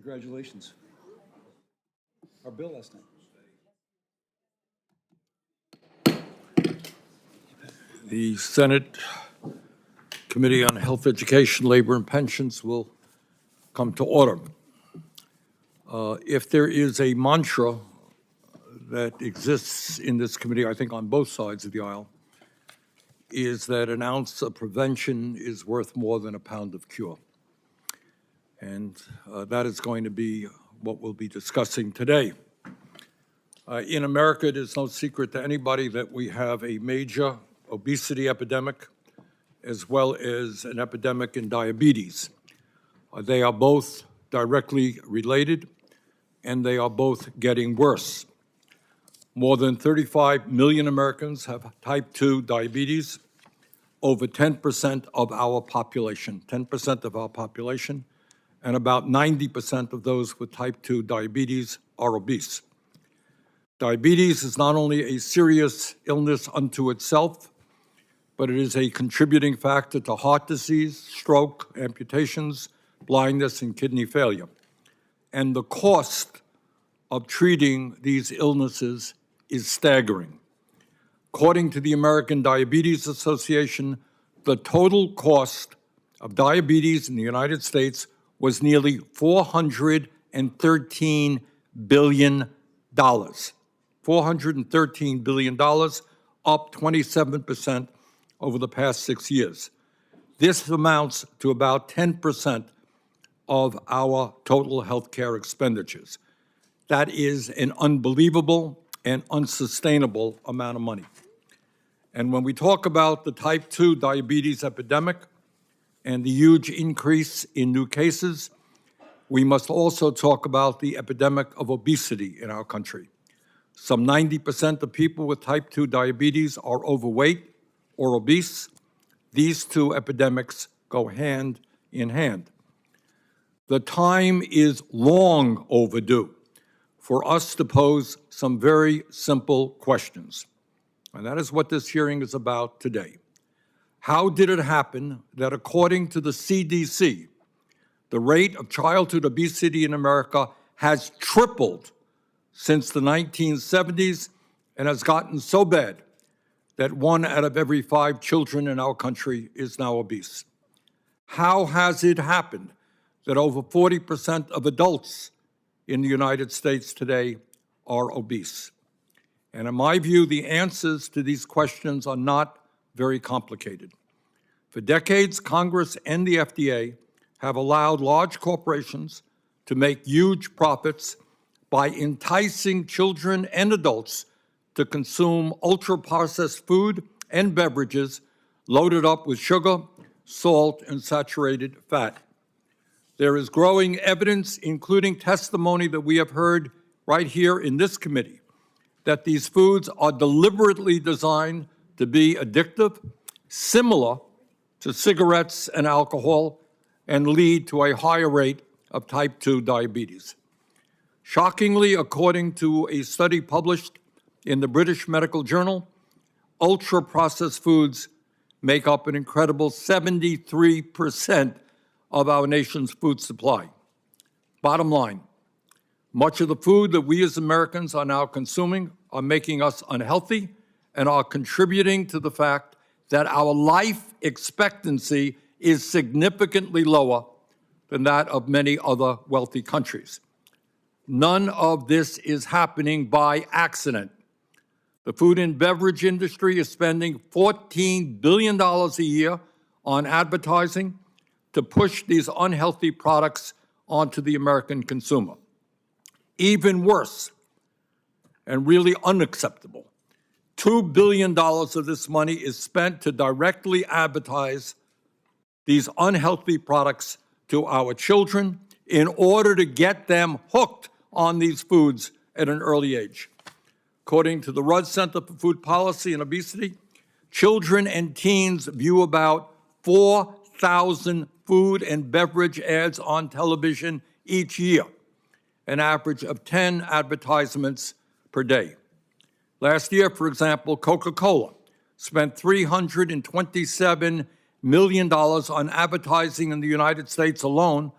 Congratulations. Our bill last night. The Senate Committee on Health, Education, Labor, and Pensions will come to order. If there is a mantra that exists in this committee, I think on both sides of the aisle, is that an ounce of prevention is worth more than a pound of cure. And that is going to be what we'll be discussing today. In America, it is no secret to anybody that we have a major obesity epidemic as well as an epidemic in diabetes. They are both directly related, and they are both getting worse. More than 35 million Americans have type 2 diabetes, over 10% of our population, 10% of our population, and about 90% of those with type 2 diabetes are obese. Diabetes is not only a serious illness unto itself, but it is a contributing factor to heart disease, stroke, amputations, blindness, and kidney failure. And the cost of treating these illnesses is staggering. According to the American Diabetes Association, the total cost of diabetes in the United States was nearly $413 billion. $413 billion, up 27% over the past 6 years. This amounts to about 10% of our total health care expenditures. That is an unbelievable and unsustainable amount of money. And when we talk about the type 2 diabetes epidemic and the huge increase in new cases, we must also talk about the epidemic of obesity in our country. Some 90% of people with type 2 diabetes are overweight or obese. These two epidemics go hand in hand. The time is long overdue for us to pose some very simple questions. And that is what this hearing is about today. How did it happen that, according to the CDC, the rate of childhood obesity in America has tripled since the 1970s and has gotten so bad that 1 out of every 5 children in our country is now obese? How has it happened that over 40% of adults in the United States today are obese? And in my view, the answers to these questions are not very complicated. For decades, Congress and the FDA have allowed large corporations to make huge profits by enticing children and adults to consume ultra-processed food and beverages loaded up with sugar, salt, and saturated fat. There is growing evidence, including testimony that we have heard right here in this committee, that these foods are deliberately designed to be addictive, similar to cigarettes and alcohol, and lead to a higher rate of type 2 diabetes. Shockingly, according to a study published in the British Medical Journal, ultra-processed foods make up an incredible 73% of our nation's food supply. Bottom line, much of the food that we as Americans are now consuming are making us unhealthy and are contributing to the fact that our life expectancy is significantly lower than that of many other wealthy countries. None of this is happening by accident. The food and beverage industry is spending $14 billion a year on advertising to push these unhealthy products onto the American consumer. Even worse, and really unacceptable, $2 billion of this money is spent to directly advertise these unhealthy products to our children in order to get them hooked on these foods at an early age. According to the Rudd Center for Food Policy and Obesity, children and teens view about 4,000 food and beverage ads on television each year, an average of 10 advertisements per day. Last year, for example, Coca-Cola spent $327 million on advertising in the United States alone,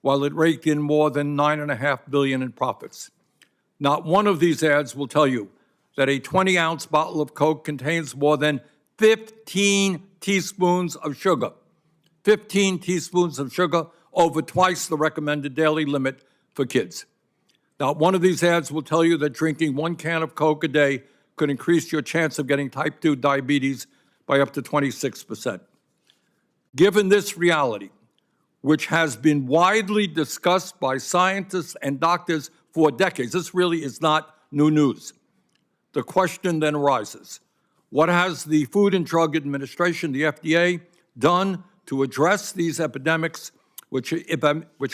while it raked in more than $9.5 billion in profits. Not one of these ads will tell you that a 20-ounce bottle of Coke contains more than 15 teaspoons of sugar. 15 teaspoons of sugar, over twice the recommended daily limit for kids. Not one of these ads will tell you that drinking 1 can of Coke a day could increase your chance of getting type 2 diabetes by up to 26%. Given this reality, which has been widely discussed by scientists and doctors for decades, this really is not new news. The question then arises, what has the Food and Drug Administration, the FDA, done to address these epidemics which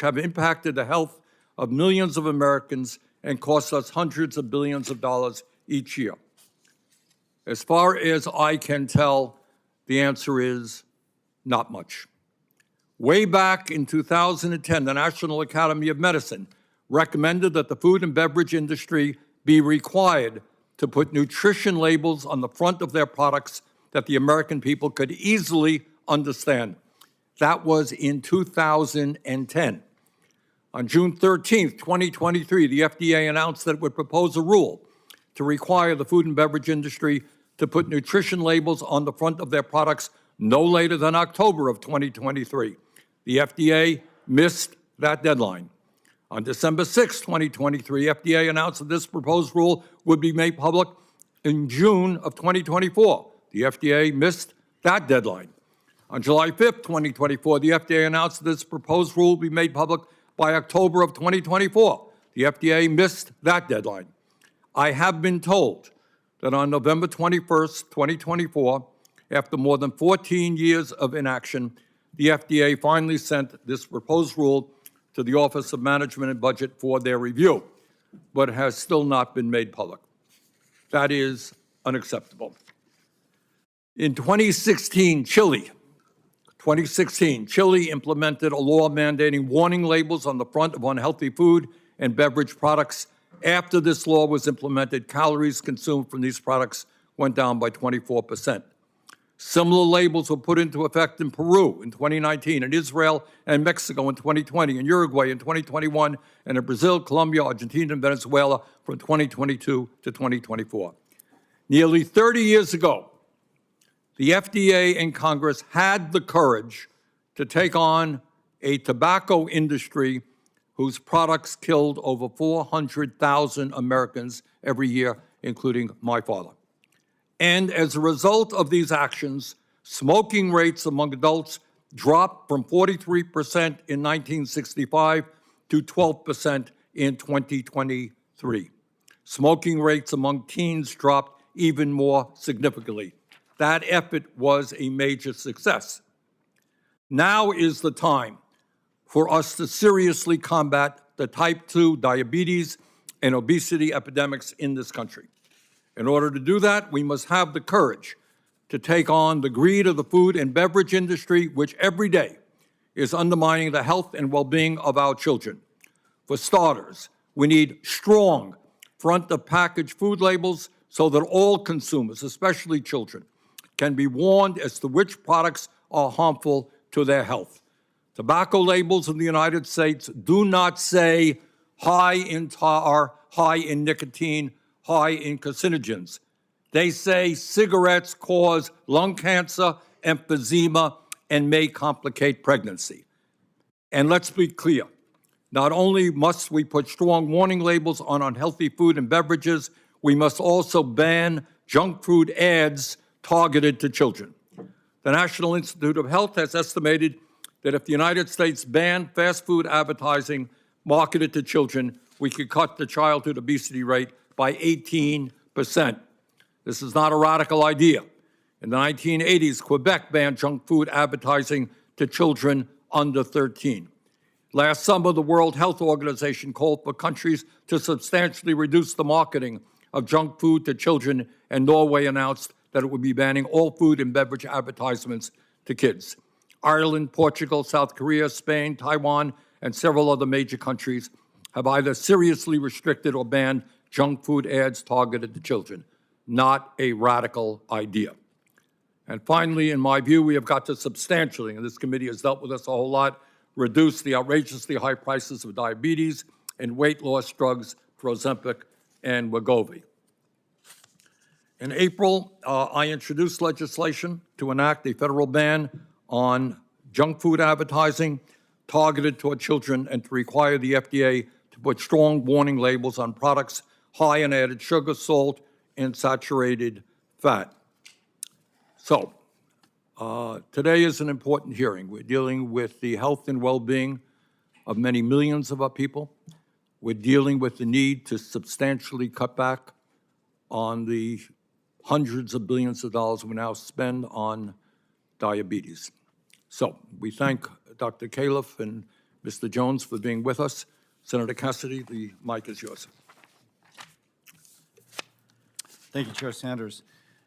have impacted the health of millions of Americans and cost us hundreds of billions of dollars each year? As far as I can tell, the answer is not much. Way back in 2010, the National Academy of Medicine recommended that the food and beverage industry be required to put nutrition labels on the front of their products that the American people could easily understand. That was in 2010. On June 13, 2023, the FDA announced that it would propose a rule to require the food and beverage industry to put nutrition labels on the front of their products no later than October of 2023. The FDA missed that deadline. On December 6, 2023, FDA announced that this proposed rule would be made public in June of 2024. The FDA missed that deadline. On July 5, 2024, the FDA announced that this proposed rule would be made public by October of 2024. The FDA missed that deadline. I have been told that on November 21st, 2024, after more than 14 years of inaction, the FDA finally sent this proposed rule to the Office of Management and Budget for their review, but it has still not been made public. That is unacceptable. In 2016, Chile implemented a law mandating warning labels on the front of unhealthy food and beverage products. After this law was implemented, calories consumed from these products went down by 24%. Similar labels were put into effect in Peru in 2019, in Israel and Mexico in 2020, in Uruguay in 2021, and in Brazil, Colombia, Argentina, and Venezuela from 2022 to 2024. Nearly 30 years ago, the FDA and Congress had the courage to take on a tobacco industry whose products killed over 400,000 Americans every year, including my father. And as a result of these actions, smoking rates among adults dropped from 43% in 1965 to 12% in 2023. Smoking rates among teens dropped even more significantly. That effort was a major success. Now is the time for us to seriously combat the type 2 diabetes and obesity epidemics in this country. In order to do that, we must have the courage to take on the greed of the food and beverage industry, which every day is undermining the health and well-being of our children. For starters, we need strong front-of-package food labels so that all consumers, especially children, can be warned as to which products are harmful to their health. Tobacco labels in the United States do not say high in tar, high in nicotine, high in carcinogens. They say cigarettes cause lung cancer, emphysema, and may complicate pregnancy. And let's be clear, not only must we put strong warning labels on unhealthy food and beverages, we must also ban junk food ads targeted to children. The National Institute of Health has estimated that if the United States banned fast food advertising marketed to children, we could cut the childhood obesity rate by 18%. This is not a radical idea. In the 1980s, Quebec banned junk food advertising to children under 13. Last summer, the World Health Organization called for countries to substantially reduce the marketing of junk food to children, and Norway announced that it would be banning all food and beverage advertisements to kids. Ireland, Portugal, South Korea, Spain, Taiwan, and several other major countries have either seriously restricted or banned junk food ads targeted to children. Not a radical idea. And finally, in my view, we have got to substantially, and this committee has dealt with this a whole lot, reduce the outrageously high prices of diabetes and weight loss drugs for Ozempic and Wegovy. In April, I introduced legislation to enact a federal ban on junk food advertising targeted toward children and to require the FDA to put strong warning labels on products high in added sugar, salt, and saturated fat. So, today is an important hearing. We're dealing with the health and well-being of many millions of our people. We're dealing with the need to substantially cut back on the hundreds of billions of dollars we now spend on diabetes. So we thank Dr. Califf and Mr. Jones for being with us. Senator Cassidy, the mic is yours. Thank you, Chair Sanders.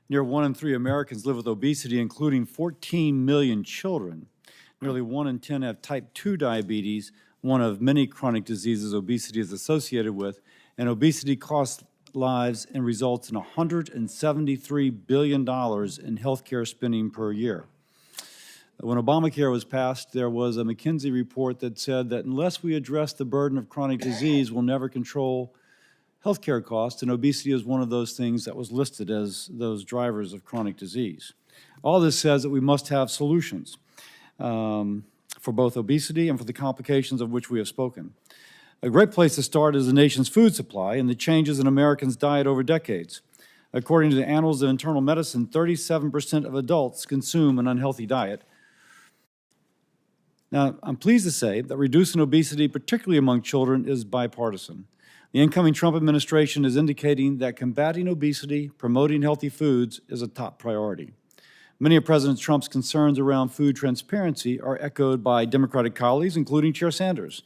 Near 1 in 3 Americans live with obesity, including 14 million children. Nearly 1 in 10 have type 2 diabetes, one of many chronic diseases obesity is associated with, and obesity costs lives and results in $173 billion in healthcare spending per year. When Obamacare was passed, there was a McKinsey report that said that unless we address the burden of chronic disease, we'll never control healthcare costs, and obesity is one of those things that was listed as those drivers of chronic disease. All this says that we must have solutions for both obesity and for the complications of which we have spoken. A great place to start is the nation's food supply and the changes in Americans' diet over decades. According to the Annals of Internal Medicine, 37% of adults consume an unhealthy diet. Now, I'm pleased to say that reducing obesity, particularly among children, is bipartisan. The incoming Trump administration is indicating that combating obesity, promoting healthy foods, is a top priority. Many of President Trump's concerns around food transparency are echoed by Democratic colleagues, including Chair Sanders.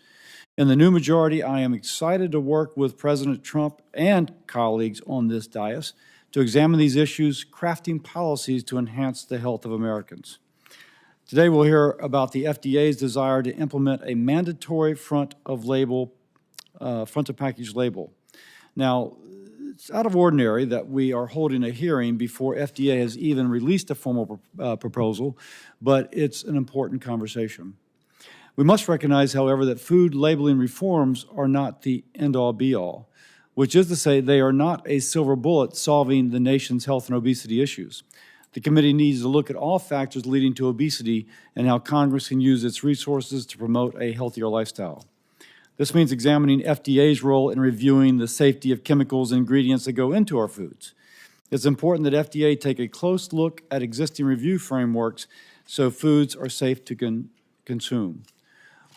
In the new majority, I am excited to work with President Trump and colleagues on this dais to examine these issues, crafting policies to enhance the health of Americans. Today, we'll hear about the FDA's desire to implement a mandatory front-of-package label. Now, it's out of ordinary that we are holding a hearing before FDA has even released a formal proposal, but it's an important conversation. We must recognize, however, that food labeling reforms are not the end-all, be-all, which is to say they are not a silver bullet solving the nation's health and obesity issues. The committee needs to look at all factors leading to obesity and how Congress can use its resources to promote a healthier lifestyle. This means examining FDA's role in reviewing the safety of chemicals and ingredients that go into our foods. It's important that FDA take a close look at existing review frameworks so foods are safe to consume.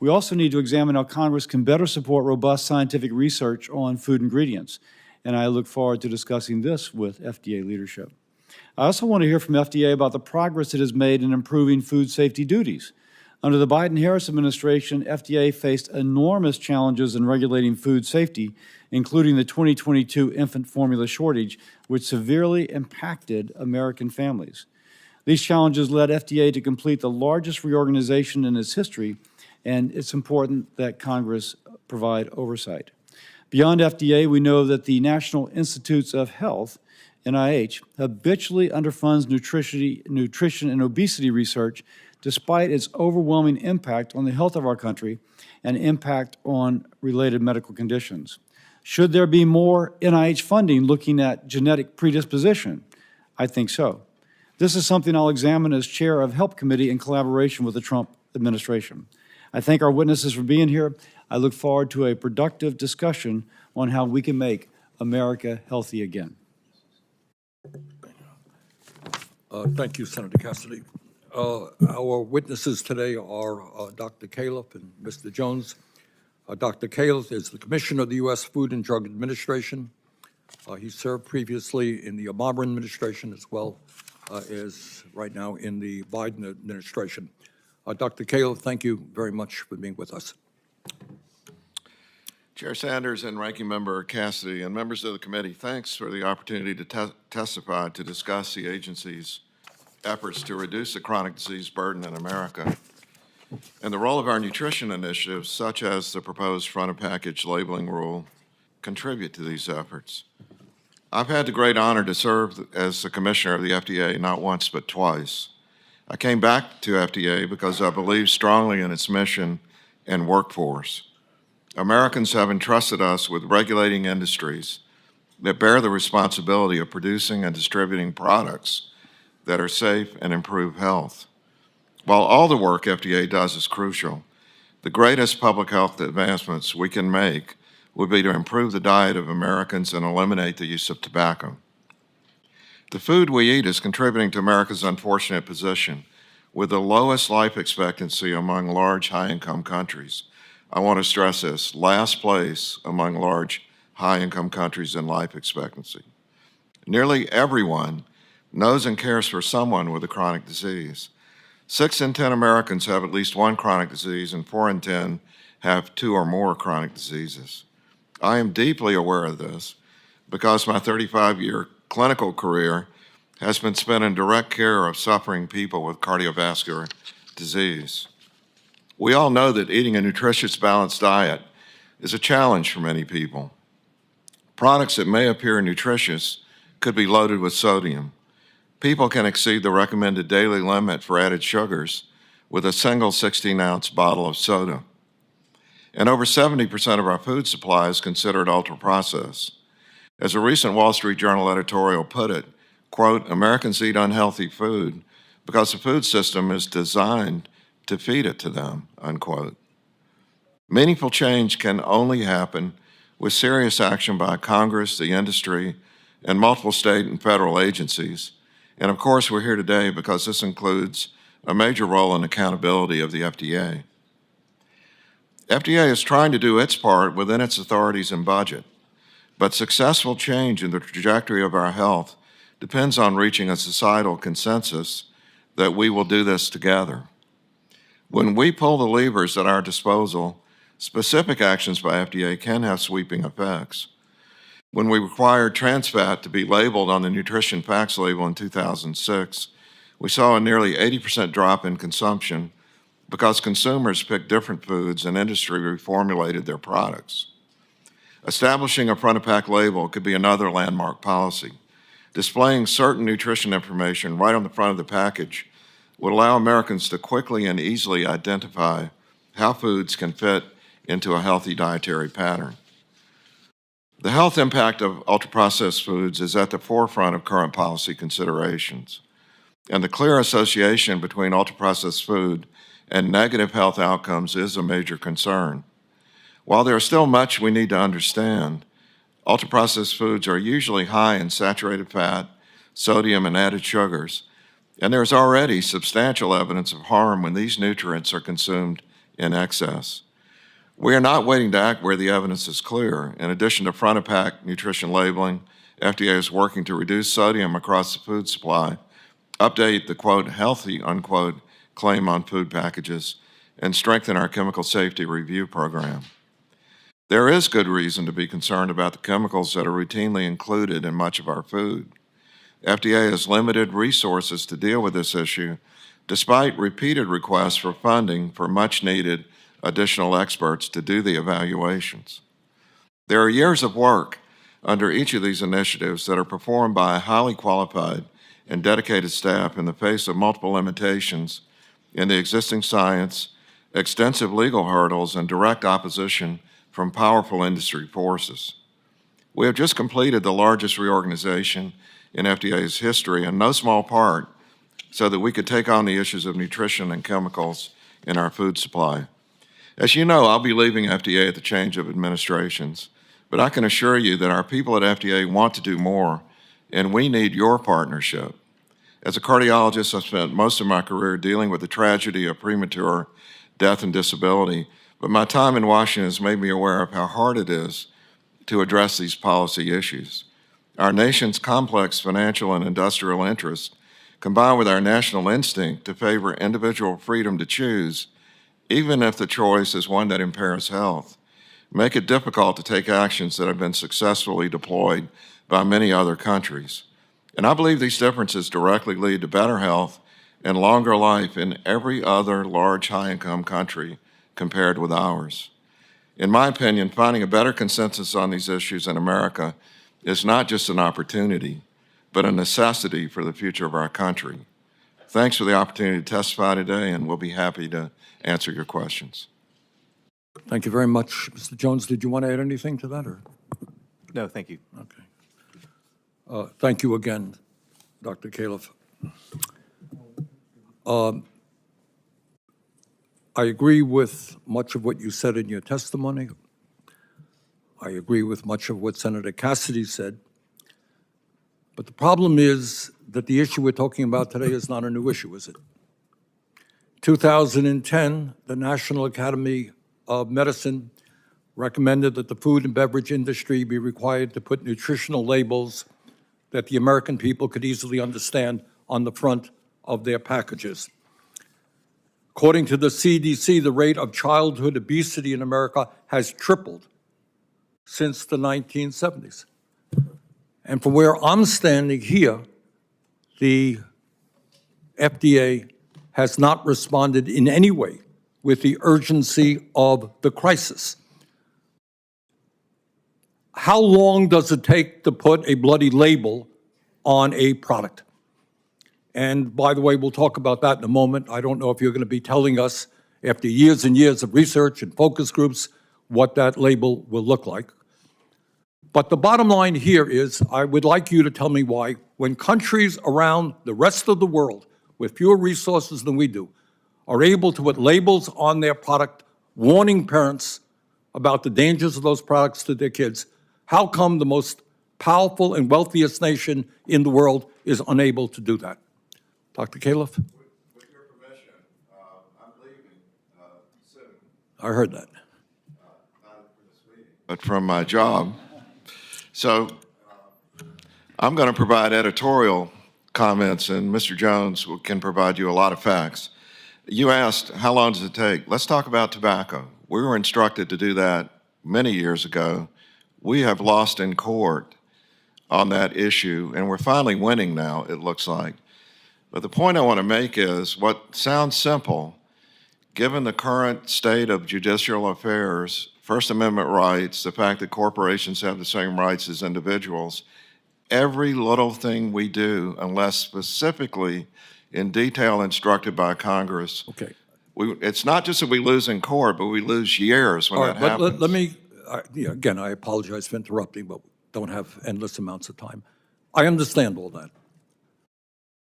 We also need to examine how Congress can better support robust scientific research on food ingredients, and I look forward to discussing this with FDA leadership. I also want to hear from FDA about the progress it has made in improving food safety duties. Under the Biden-Harris administration, FDA faced enormous challenges in regulating food safety, including the 2022 infant formula shortage, which severely impacted American families. These challenges led FDA to complete the largest reorganization in its history, and it's important that Congress provide oversight. Beyond FDA, we know that the National Institutes of Health, NIH, habitually underfunds nutrition and obesity research despite its overwhelming impact on the health of our country and impact on related medical conditions. Should there be more NIH funding looking at genetic predisposition? I think so. This is something I'll examine as chair of HELP Committee in collaboration with the Trump administration. I thank our witnesses for being here. I look forward to a productive discussion on how we can make America healthy again. Thank you, Senator Cassidy. Our witnesses today are Dr. Califf and Mr. Jones. Dr. Califf is the Commissioner of the U.S. Food and Drug Administration. He served previously in the Obama administration as well as right now in the Biden administration. Dr. Califf, thank you very much for being with us. Chair Sanders and Ranking Member Cassidy and members of the committee, thanks for the opportunity to testify to discuss the agency's efforts to reduce the chronic disease burden in America and the role of our nutrition initiatives, such as the proposed front-of-package labeling rule, contribute to these efforts. I've had the great honor to serve as the Commissioner of the FDA not once but twice. I came back to FDA because I believe strongly in its mission and workforce. Americans have entrusted us with regulating industries that bear the responsibility of producing and distributing products that are safe and improve health. While all the work FDA does is crucial, the greatest public health advancements we can make would be to improve the diet of Americans and eliminate the use of tobacco. The food we eat is contributing to America's unfortunate position with the lowest life expectancy among large high-income countries. I want to stress this, last place among large high-income countries in life expectancy. Nearly everyone knows and cares for someone with a chronic disease. 6 in 10 Americans have at least one chronic disease, and 4 in 10 have 2 or more chronic diseases. I am deeply aware of this because my 35-year clinical career has been spent in direct care of suffering people with cardiovascular disease. We all know that eating a nutritious, balanced diet is a challenge for many people. Products that may appear nutritious could be loaded with sodium. People can exceed the recommended daily limit for added sugars with a single 16-ounce bottle of soda. And over 70% of our food supply is considered ultra-processed. As a recent Wall Street Journal editorial put it, quote, Americans eat unhealthy food because the food system is designed to feed it to them, unquote. Meaningful change can only happen with serious action by Congress, the industry, and multiple state and federal agencies. And of course, we're here today because this includes a major role in accountability of the FDA. FDA is trying to do its part within its authorities and budget, but successful change in the trajectory of our health depends on reaching a societal consensus that we will do this together. When we pull the levers at our disposal, specific actions by FDA can have sweeping effects. When we required trans fat to be labeled on the nutrition facts label in 2006, we saw a nearly 80% drop in consumption because consumers picked different foods and industry reformulated their products. Establishing a front-of-pack label could be another landmark policy. Displaying certain nutrition information right on the front of the package would allow Americans to quickly and easily identify how foods can fit into a healthy dietary pattern. The health impact of ultra-processed foods is at the forefront of current policy considerations, and the clear association between ultra-processed food and negative health outcomes is a major concern. While there is still much we need to understand, ultra-processed foods are usually high in saturated fat, sodium, and added sugars, and there is already substantial evidence of harm when these nutrients are consumed in excess. We are not waiting to act where the evidence is clear. In addition to front-of-pack nutrition labeling, FDA is working to reduce sodium across the food supply, update the, quote, healthy, unquote, claim on food packages, and strengthen our chemical safety review program. There is good reason to be concerned about the chemicals that are routinely included in much of our food. FDA has limited resources to deal with this issue, despite repeated requests for funding for much-needed additional experts to do the evaluations. There are years of work under each of these initiatives that are performed by a highly qualified and dedicated staff in the face of multiple limitations in the existing science, extensive legal hurdles, and direct opposition from powerful industry forces. We have just completed the largest reorganization in FDA's history, in no small part so that we could take on the issues of nutrition and chemicals in our food supply. As you know, I'll be leaving FDA at the change of administrations, but I can assure you that our people at FDA want to do more, and we need your partnership. As a cardiologist, I've spent most of my career dealing with the tragedy of premature death and disability, but my time in Washington has made me aware of how hard it is to address these policy issues. Our nation's complex financial and industrial interests, combined with our national instinct to favor individual freedom to choose, even if the choice is one that impairs health, make it difficult to take actions that have been successfully deployed by many other countries. And I believe these differences directly lead to better health and longer life in every other large high-income country compared with ours. In my opinion, finding a better consensus on these issues in America is not just an opportunity, but a necessity for the future of our country. Thanks for the opportunity to testify today, and we'll be happy to answer your questions. Thank you very much. Mr. Jones, did you want to add anything to that, or? No, thank you. Okay. Thank you again, Dr. Califf. I agree with much of what you said in your testimony. I agree with much of what Senator Cassidy said. But the problem is that the issue we're talking about today is not a new issue, is it? 2010, the National Academy of Medicine recommended that the food and beverage industry be required to put nutritional labels that the American people could easily understand on the front of their packages. According to the CDC, the rate of childhood obesity in America has tripled since the 1970s. And from where I'm standing here, the FDA has not responded in any way with the urgency of the crisis. How long does it take to put a bloody label on a product? And by the way, we'll talk about that in a moment. I don't know if you're going to be telling us, after years and years of research and focus groups, what that label will look like. But the bottom line here is, I would like you to tell me why, when countries around the rest of the world with fewer resources than we do are able to put labels on their product warning parents about the dangers of those products to their kids, how come the most powerful and wealthiest nation in the world is unable to do that? Dr. Califf? With your permission, I'm leaving soon. I heard that. Not for this meeting, but from my job. So I'm going to provide editorial comments, and Mr. Jones can provide you a lot of facts. You asked, how long does it take? Let's talk about tobacco. We were instructed to do that many years ago. We have lost in court on that issue, and we're finally winning now, it looks like. But the point I want to make is, what sounds simple, given the current state of judicial affairs, First Amendment rights, the fact that corporations have the same rights as individuals, every little thing we do, unless specifically in detail instructed by Congress, Okay. It's not just that we lose in court, but we lose years when that happens. Let me, again, I apologize for interrupting, but don't have endless amounts of time. I understand all that.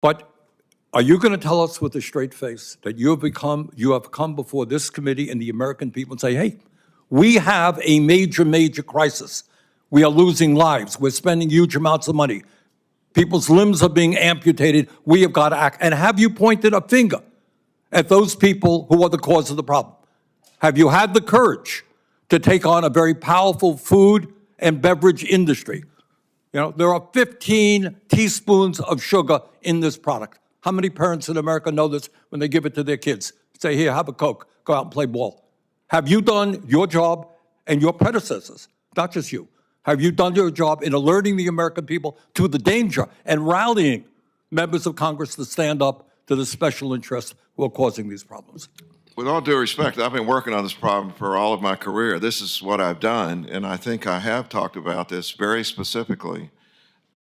But are you going to tell us with a straight face that you have come before this committee and the American people and say, hey, we have a major, major crisis. We are losing lives. We're spending huge amounts of money. People's limbs are being amputated. We have got to act. And have you pointed a finger at those people who are the cause of the problem? Have you had the courage to take on a very powerful food and beverage industry? You know, there are 15 teaspoons of sugar in this product. How many parents in America know this when they give it to their kids? Say, here, have a Coke, go out and play ball. Have you done your job, and your predecessors, not just you, have you done your job in alerting the American people to the danger and rallying members of Congress to stand up to the special interests who are causing these problems? With all due respect, I've been working on this problem for all of my career. This is what I've done, and I think I have talked about this very specifically.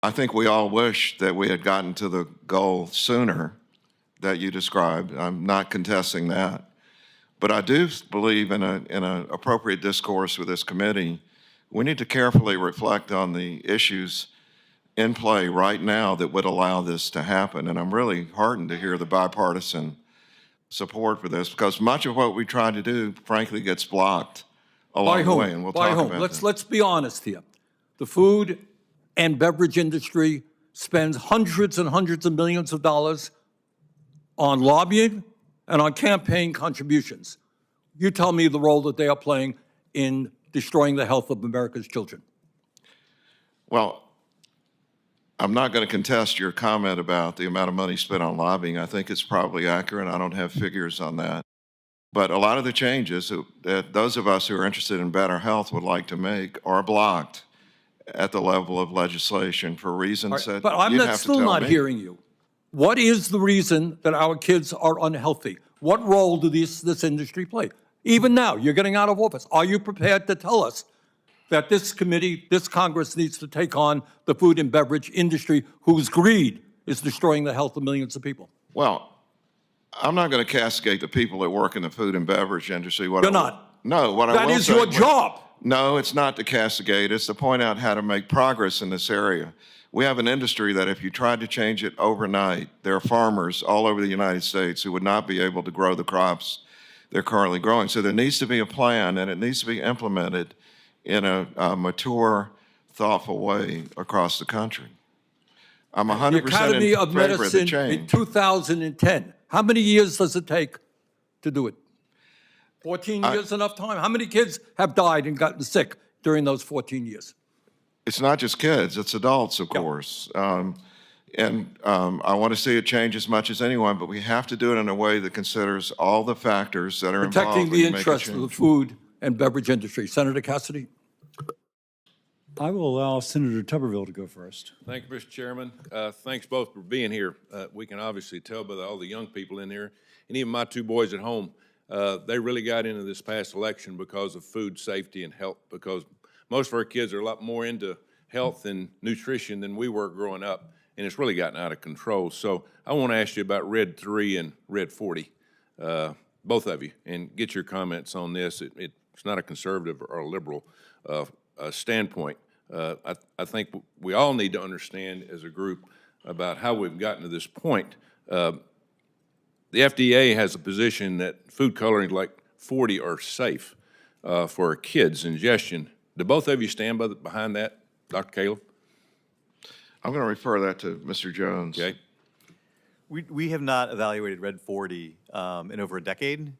I think we all wish that we had gotten to the goal sooner that you described. I'm not contesting that. But I do believe in an appropriate discourse with this committee, we need to carefully reflect on the issues in play right now that would allow this to happen. And I'm really heartened to hear the bipartisan support for this, because much of what we try to do, frankly, gets blocked along the way. And we'll talk about that. Let's be honest here. The food and beverage industry spends hundreds and hundreds of millions of dollars on lobbying and on campaign contributions. You tell me the role that they are playing in destroying the health of America's children. Well, I'm not going to contest your comment about the amount of money spent on lobbying. I think it's probably accurate. I don't have figures on that. But a lot of the changes that those of us who are interested in better health would like to make are blocked at the level of legislation for reasons that but I'm you'd have to still tell not me. hearing you. What is the reason that our kids are unhealthy? What role do this industry play? Even now, you're getting out of office. Are you prepared to tell us that this committee, this Congress needs to take on the food and beverage industry whose greed is destroying the health of millions of people? Well, I'm not going to castigate the people that work in the food and beverage industry. You're not. No, what I That will is say- your job. No, it's not to castigate. It's to point out how to make progress in this area. We have an industry that if you tried to change it overnight, there are farmers all over the United States who would not be able to grow the crops they're currently growing. So there needs to be a plan, and it needs to be implemented in a mature, thoughtful way across the country. I'm 100% The Academy in of favor of the Medicine in change. 2010. How many years does it take to do it? 14 years enough time? How many kids have died and gotten sick during those 14 years? It's not just kids, it's adults, of course. I want to see it change as much as anyone, but we have to do it in a way that considers all the factors that are involved Protecting when the you make a interests of the change. food and beverage industry. Senator Cassidy? I will allow Senator Tuberville to go first. Thank you, Mr. Chairman. Thanks both for being here. We can obviously tell by all the young people in here, and even my two boys at home, they really got into this past election because of food safety and health, because most of our kids are a lot more into health and nutrition than we were growing up, and it's really gotten out of control. So I want to ask you about Red 3 and Red 40, both of you, and get your comments on this. It's not a conservative or a liberal standpoint. I think we all need to understand as a group about how we've gotten to this point. The FDA has a position that food colorings like 40 are safe for kids' ingestion. Do both of you stand behind that, Dr. Califf? I'm going to refer that to Mr. Jones. Okay. We have not evaluated Red 40 in over a decade.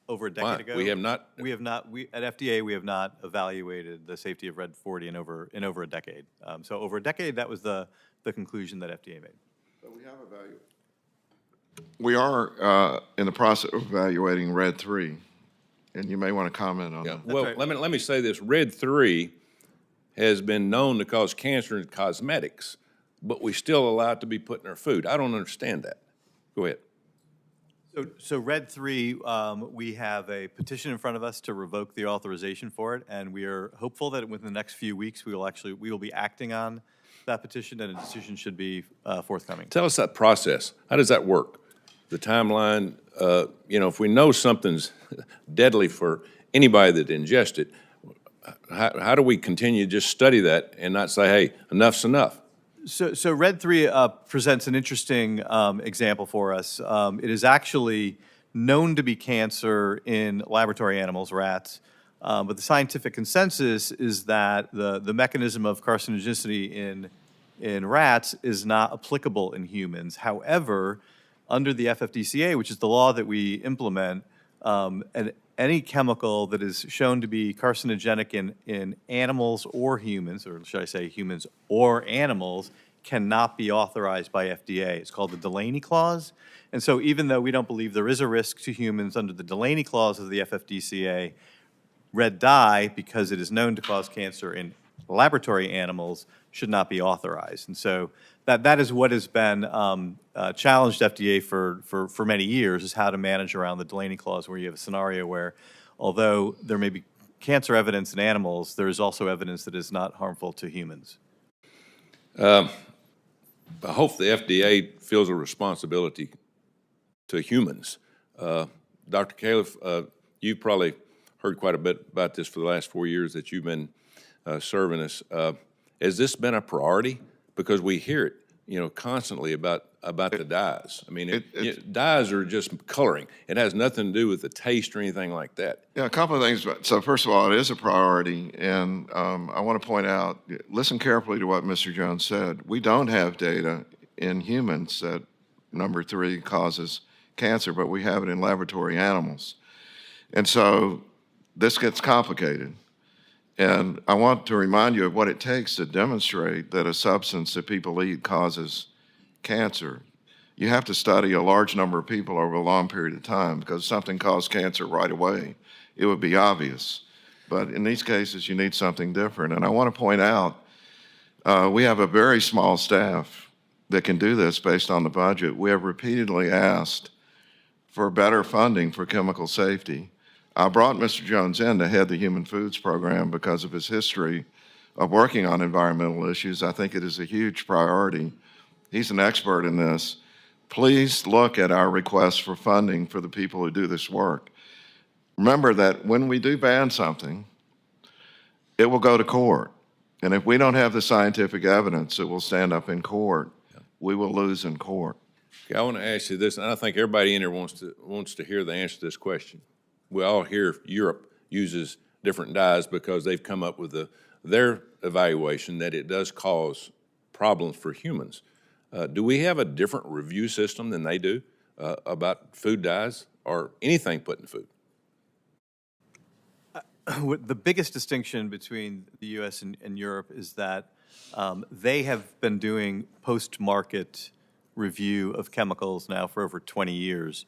Over a decade ago, We have not? We have not. At FDA, we have not evaluated the safety of Red 40 in over a decade. So over a decade, that was the conclusion that FDA made. But we have evaluated. We are in the process of evaluating Red 3, and you may want to comment on that. Well, right. let me say this. Red 3 has been known to cause cancer in cosmetics, but we still allow it to be put in our food. I don't understand that. Go ahead. So Red 3, we have a petition in front of us to revoke the authorization for it, and we are hopeful that within the next few weeks we will be acting on that petition, and a decision should be forthcoming. Tell us that process. How does that work? The timeline, if we know something's deadly for anybody that ingests it, how do we continue to just study that and not say, hey, enough's enough? So Red 3 presents an interesting example for us. It is actually known to be cancer in laboratory animals, rats, but the scientific consensus is that the mechanism of carcinogenicity in rats is not applicable in humans. However, under the FFDCA, which is the law that we implement, any chemical that is shown to be carcinogenic in animals or humans, or should I say humans or animals, cannot be authorized by FDA. It's called the Delaney Clause. And so even though we don't believe there is a risk to humans under the Delaney Clause of the FFDCA, red dye, because it is known to cause cancer in laboratory animals, should not be authorized. And so that is what has been challenged FDA for many years, is how to manage around the Delaney Clause, where you have a scenario where, although there may be cancer evidence in animals, there is also evidence that is not harmful to humans. I hope the FDA feels a responsibility to humans. Dr. Califf, you've probably heard quite a bit about this for the last 4 years that you've been serving us. Has this been a priority? Because we hear it, constantly about the dyes. I mean, dyes are just coloring. It has nothing to do with the taste or anything like that. Yeah, a couple of things. So first of all, it is a priority, and I want to point out, listen carefully to what Mr. Jones said. We don't have data in humans that number 3 causes cancer, but we have it in laboratory animals. And so this gets complicated. And I want to remind you of what it takes to demonstrate that a substance that people eat causes cancer. You have to study a large number of people over a long period of time, because if something caused cancer right away, it would be obvious. But in these cases, you need something different. And I want to point out, we have a very small staff that can do this based on the budget. We have repeatedly asked for better funding for chemical safety. I brought Mr. Jones in to head the Human Foods Program because of his history of working on environmental issues. I think it is a huge priority. He's an expert in this. Please look at our request for funding for the people who do this work. remember that when we do ban something, it will go to court. And if we don't have the scientific evidence that will stand up in court, we will lose in court. Okay, I want to ask you this, and I think everybody in here wants to hear the answer to this question. We all hear Europe uses different dyes because they've come up with their evaluation that it does cause problems for humans. Do we have a different review system than they do about food dyes or anything put in food? The biggest distinction between the U.S. and Europe is that they have been doing post-market review of chemicals now for over 20 years.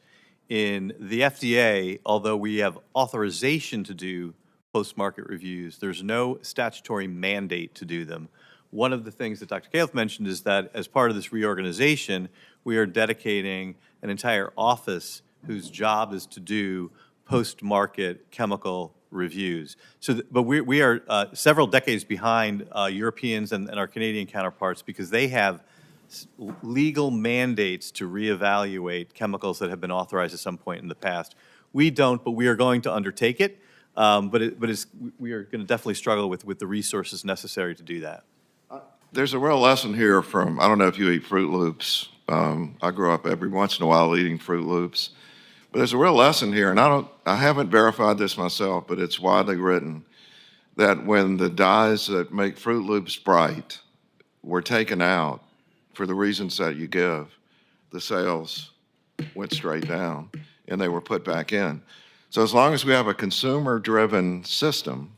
In the FDA, although we have authorization to do post-market reviews, there's no statutory mandate to do them. One of the things that Dr. Califf mentioned is that as part of this reorganization, we are dedicating an entire office whose job is to do post-market chemical reviews. So, but we are several decades behind Europeans and our Canadian counterparts because they have legal mandates to reevaluate chemicals that have been authorized at some point in the past. We don't, but we are going to undertake it. We are going to definitely struggle with the resources necessary to do that. There's a real lesson here from, I don't know if you eat Fruit Loops. I grew up every once in a while eating Fruit Loops. But there's a real lesson here, and I haven't verified this myself, but it's widely written, that when the dyes that make Fruit Loops bright were taken out for the reasons that you give, the sales went straight down, and they were put back in. So as long as we have a consumer-driven system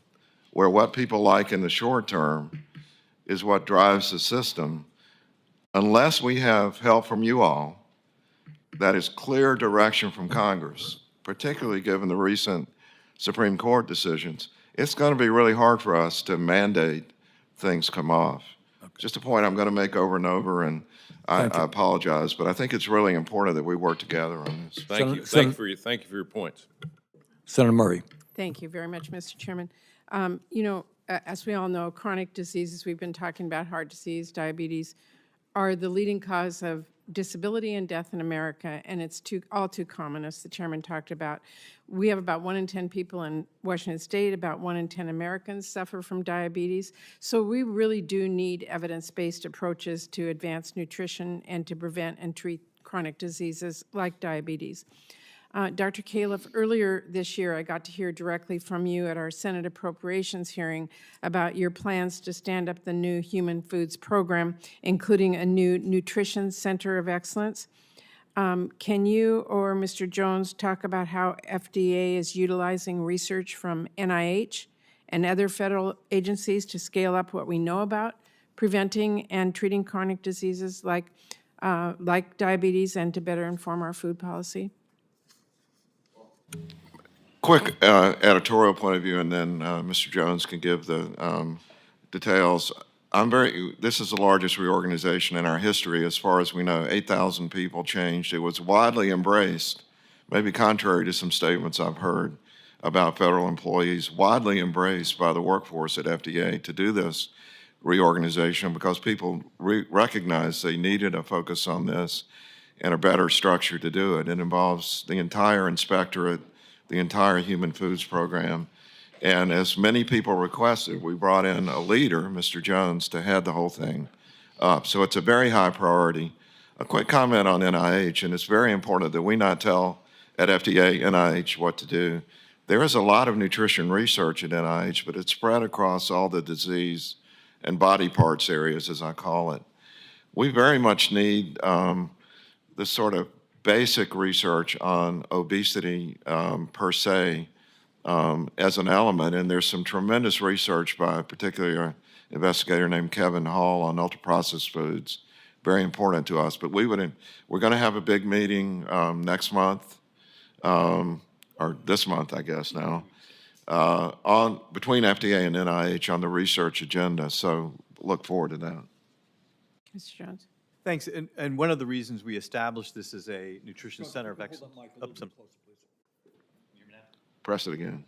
where what people like in the short term is what drives the system, unless we have help from you all, that is clear direction from Congress, particularly given the recent Supreme Court decisions, it's going to be really hard for us to mandate things come off. Okay. Just a point I'm going to make over and over, and I apologize, but I think it's really important that we work together on this. Thank you. Thank you for your points. Senator Murray. Thank you very much, Mr. Chairman. As we all know, chronic diseases, we've been talking about heart disease, diabetes, are the leading cause of disability and death in America, and it's all too common, as the chairman talked about. We have about 1 in 10 people in Washington State, about 1 in 10 Americans suffer from diabetes. So we really do need evidence-based approaches to advance nutrition and to prevent and treat chronic diseases like diabetes. Dr. Califf, earlier this year, I got to hear directly from you at our Senate Appropriations hearing about your plans to stand up the new Human Foods Program, including a new Nutrition Center of Excellence. Can you or Mr. Jones talk about how FDA is utilizing research from NIH and other federal agencies to scale up what we know about preventing and treating chronic diseases like diabetes and to better inform our food policy? Quick editorial point of view, and then Mr. Jones can give the details. This is the largest reorganization in our history, as far as we know. 8,000 people changed. It was widely embraced, maybe contrary to some statements I've heard about federal employees, widely embraced by the workforce at FDA to do this reorganization because people recognized they needed a focus on this and a better structure to do it. It involves the entire inspectorate, the entire Human Foods Program, and as many people requested, we brought in a leader, Mr. Jones, to head the whole thing up. So it's a very high priority. A quick comment on NIH, and it's very important that we not tell at FDA, NIH what to do. There is a lot of nutrition research at NIH, but it's spread across all the disease and body parts areas, as I call it. We very much need this sort of basic research on obesity per se as an element, and there's some tremendous research by particularly an investigator named Kevin Hall on ultra-processed foods, very important to us. But we're going to have a big meeting next month, or this month, I guess now, between FDA and NIH on the research agenda. So look forward to that. Mr. Jones. Thanks. And one of the reasons we established this as a nutrition center of excellence. Press it again.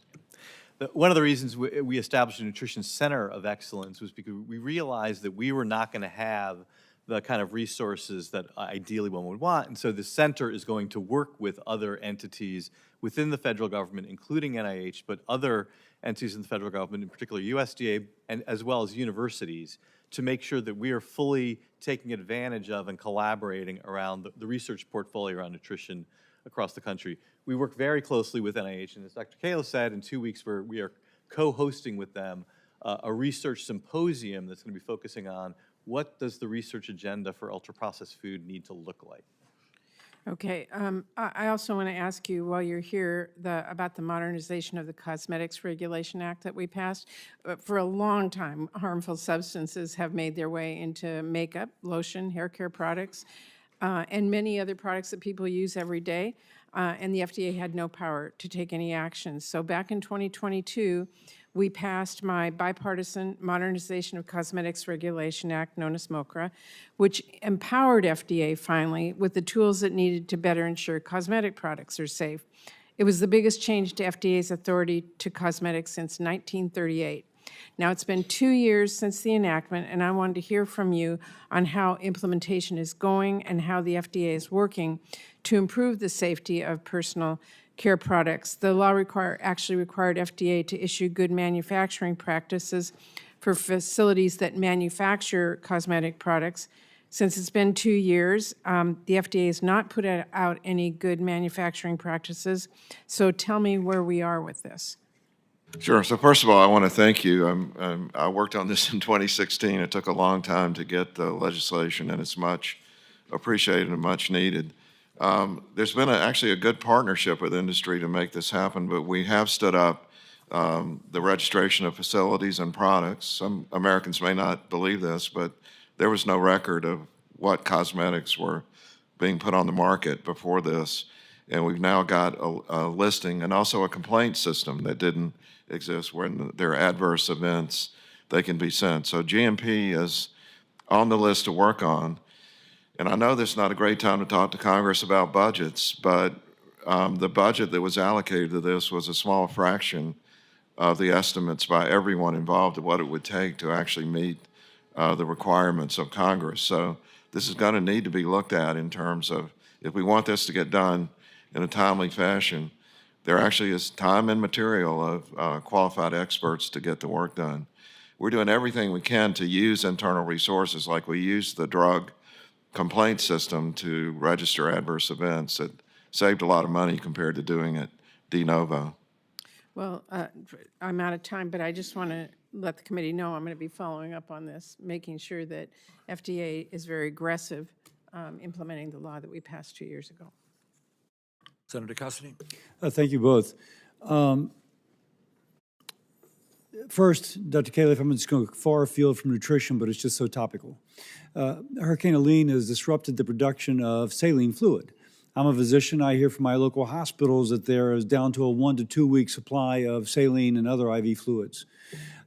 One of the reasons we established a nutrition center of excellence was because we realized that we were not going to have the kind of resources that ideally one would want. And so the center is going to work with other entities within the federal government, including NIH, but other entities in the federal government, in particular USDA, and as well as universities, to make sure that we are fully taking advantage of and collaborating around the research portfolio around nutrition across the country. We work very closely with NIH, and as Dr. Califf said, in 2 weeks we are co-hosting with them a research symposium that's going to be focusing on what does the research agenda for ultra-processed food need to look like. Okay, I also want to ask you, while you're here, about the modernization of the Cosmetics Regulation Act that we passed. For a long time, harmful substances have made their way into makeup, lotion, hair care products, and many other products that people use every day, and the FDA had no power to take any action. So back in 2022, we passed my bipartisan Modernization of Cosmetics Regulation Act, known as MOCRA, which empowered FDA finally with the tools it needed to better ensure cosmetic products are safe. It was the biggest change to FDA's authority to cosmetics since 1938. Now, it's been 2 years since the enactment, and I wanted to hear from you on how implementation is going and how the FDA is working to improve the safety of personal care products. The law actually required FDA to issue good manufacturing practices for facilities that manufacture cosmetic products. Since it's been 2 years, the FDA has not put out any good manufacturing practices. So tell me where we are with this. Sure. So first of all, I want to thank you. I worked on this in 2016. It took a long time to get the legislation, and it's much appreciated and much needed. There's been actually a good partnership with industry to make this happen, but we have stood up the registration of facilities and products. Some Americans may not believe this, but there was no record of what cosmetics were being put on the market before this. And we've now got a listing and also a complaint system that didn't exist. When there are adverse events, they can be sent. So GMP is on the list to work on. And I know this is not a great time to talk to Congress about budgets, but the budget that was allocated to this was a small fraction of the estimates by everyone involved of what it would take to actually meet the requirements of Congress. So this is going to need to be looked at in terms of, if we want this to get done in a timely fashion, there actually is time and material of qualified experts to get the work done. We're doing everything we can to use internal resources, like we use the drug complaint system to register adverse events. It saved a lot of money compared to doing it de novo. Well, I'm out of time, but I just want to let the committee know I'm going to be following up on this, making sure that FDA is very aggressive implementing the law that we passed 2 years ago. Senator Cassidy. Thank you both. First, Dr. Califf, I'm just going far afield from nutrition, but it's just so topical. Hurricane Helene has disrupted the production of saline fluid. I'm a physician. I hear from my local hospitals that there is down to a 1 to 2 week supply of saline and other IV fluids.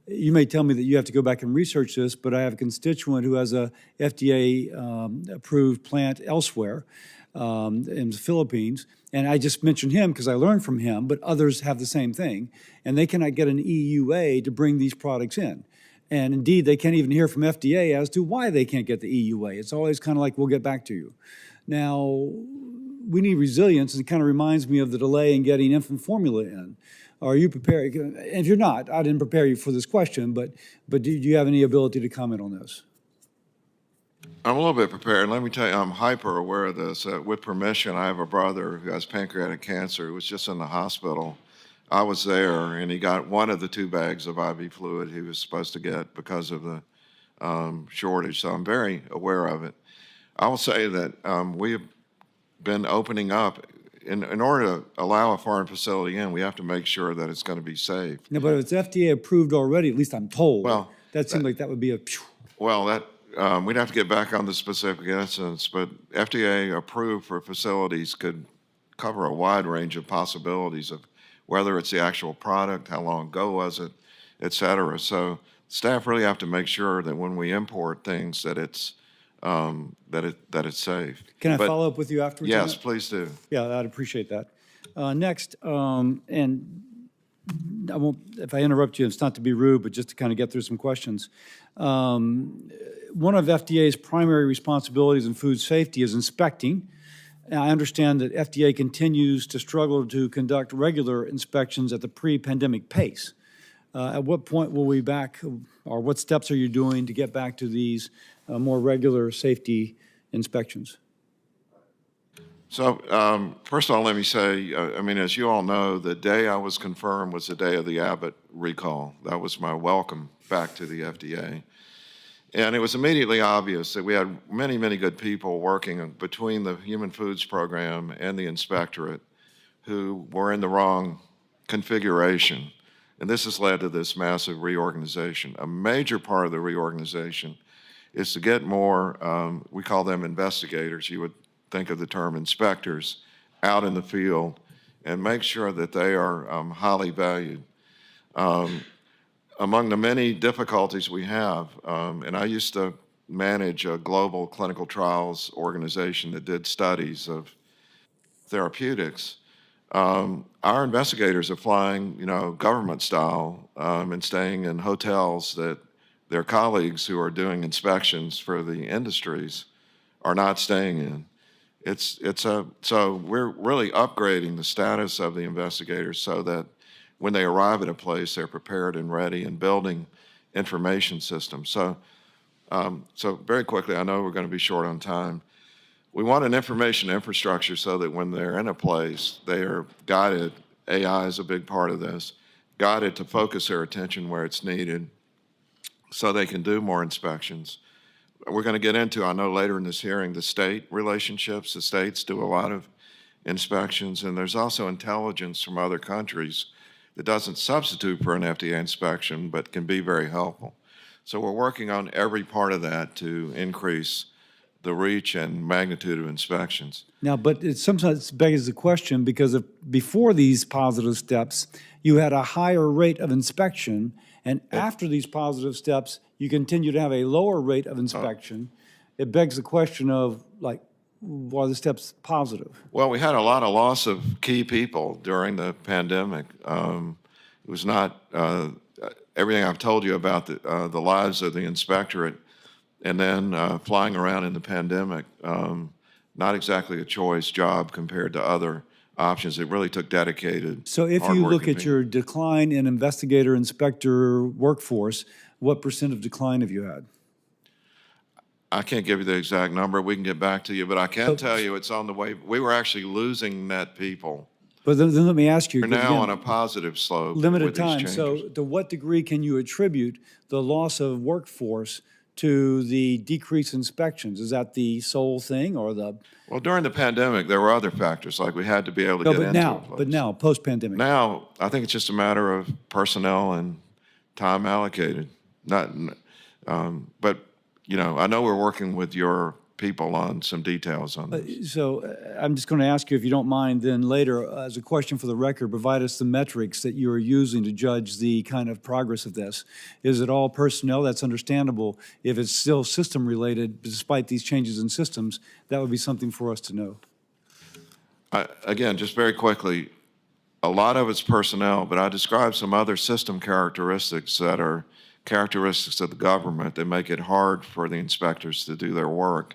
You may tell me that you have to go back and research this, but I have a constituent who has a FDA-approved plant elsewhere in the Philippines, and I just mentioned him because I learned from him, but others have the same thing, and they cannot get an EUA to bring these products in. And indeed, they can't even hear from FDA as to why they can't get the EUA. It's always kind of like, we'll get back to you. Now, we need resilience, and it kind of reminds me of the delay in getting infant formula in. Are you prepared? And if you're not, I didn't prepare you for this question, but do you have any ability to comment on this? I'm a little bit prepared. Let me tell you, I'm hyper aware of this. With permission, I have a brother who has pancreatic cancer who was just in the hospital. I was there, and he got one of the 2 bags of IV fluid he was supposed to get because of the shortage, so I'm very aware of it. I will say that we have been opening up. In order to allow a foreign facility in, we have to make sure that it's going to be safe. No, but if it's FDA approved already, at least I'm told, Well, that seems like that would be a... Well, we'd have to get back on the specific instance, but FDA approved for facilities could cover a wide range of possibilities of whether it's the actual product, how long ago was it, et cetera. So staff really have to make sure that when we import things that it's safe. Can I follow up with you afterwards? Yes, please do. Yeah, I'd appreciate that. Next, and I won't, if I interrupt you, it's not to be rude, but just to kind of get through some questions. One of FDA's primary responsibilities in food safety is inspecting. And I understand that FDA continues to struggle to conduct regular inspections at the pre-pandemic pace. At what point will we back, or what steps are you doing to get back to these more regular safety inspections? So, first of all, let me say, I mean, as you all know, the day I was confirmed was the day of the Abbott recall. That was my welcome back to the FDA. And it was immediately obvious that we had many, many good people working between the Human Foods Program and the Inspectorate who were in the wrong configuration. And this has led to this massive reorganization. A major part of the reorganization is to get more, we call them investigators, you would think of the term inspectors, out in the field and make sure that they are highly valued. Among the many difficulties we have, and I used to manage a global clinical trials organization that did studies of therapeutics, our investigators are flying, government style and staying in hotels that their colleagues who are doing inspections for the industries are not staying in. So we're really upgrading the status of the investigators so that when they arrive at a place, they're prepared and ready and building information systems. So very quickly, I know we're going to be short on time. We want an information infrastructure so that when they're in a place, they are guided, AI is a big part of this, guided to focus their attention where it's needed so they can do more inspections. We're going to get into, I know later in this hearing, the state relationships. The states do a lot of inspections, and there's also intelligence from other countries that doesn't substitute for an FDA inspection, but can be very helpful. So we're working on every part of that to increase the reach and magnitude of inspections. Now, but it sometimes begs the question, because before these positive steps, you had a higher rate of inspection, and after these positive steps, you continue to have a lower rate of inspection. It begs the question of, like, are the steps positive? Well, we had a lot of loss of key people during the pandemic. It was not everything I've told you about the lives of the inspectorate, and then flying around in the pandemic, not exactly a choice job compared to other options. It really took dedicated, So if you look at your decline in investigator inspector workforce, what % of decline have you had? I can't give you the exact number. We can get back to you, but I can tell you it's on the way. We were actually losing net people. But then let me ask you. We're now again, on a positive slope. limited with these time. changes. So to what degree can you attribute the loss of workforce to the decreased inspections? Is that the sole thing, or the? Well, during the pandemic, there were other factors, like we had to be able to get into a place. But now, post-pandemic. Now, I think it's just a matter of personnel and time allocated. But I know we're working with your people on some details on this. So I'm just going to ask you, if you don't mind, then later, as a question for the record, provide us the metrics that you are using to judge the kind of progress of this. Is it all personnel? That's understandable. If it's still system-related, despite these changes in systems, that would be something for us to know. Again, just very quickly, a lot of it's personnel, but I described some other system characteristics that are characteristics of the government that make it hard for the inspectors to do their work.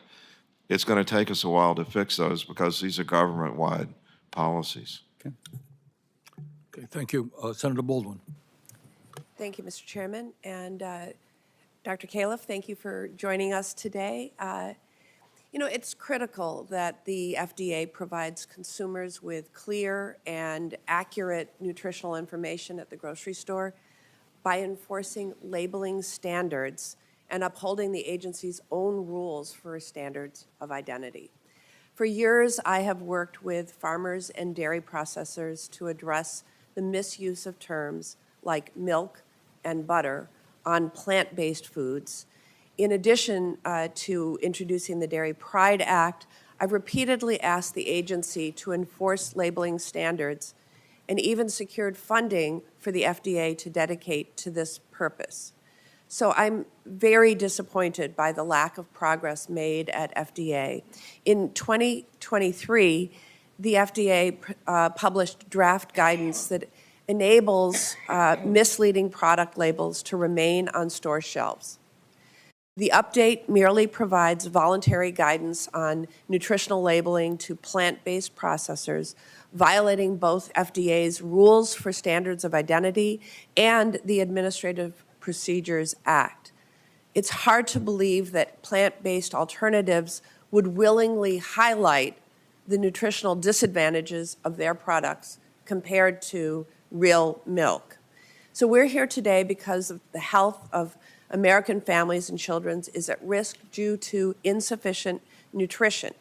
It's going to take us a while to fix those because these are government-wide policies. Okay, thank you. Senator Baldwin. Thank you, Mr. Chairman. And Dr. Califf, thank you for joining us today. It's critical that the FDA provides consumers with clear and accurate nutritional information at the grocery store by enforcing labeling standards and upholding the agency's own rules for standards of identity. For years, I have worked with farmers and dairy processors to address the misuse of terms like milk and butter on plant-based foods. In addition to introducing the Dairy Pride Act, I've repeatedly asked the agency to enforce labeling standards and even secured funding for the FDA to dedicate to this purpose. So I'm very disappointed by the lack of progress made at FDA. In 2023, the FDA published draft guidance that enables misleading product labels to remain on store shelves. The update merely provides voluntary guidance on nutritional labeling to plant-based processors, violating both FDA's rules for standards of identity and the Administrative Procedures Act. It's hard to believe that plant-based alternatives would willingly highlight the nutritional disadvantages of their products compared to real milk. So we're here today because of the health of American families and children is at risk due to insufficient nutrition.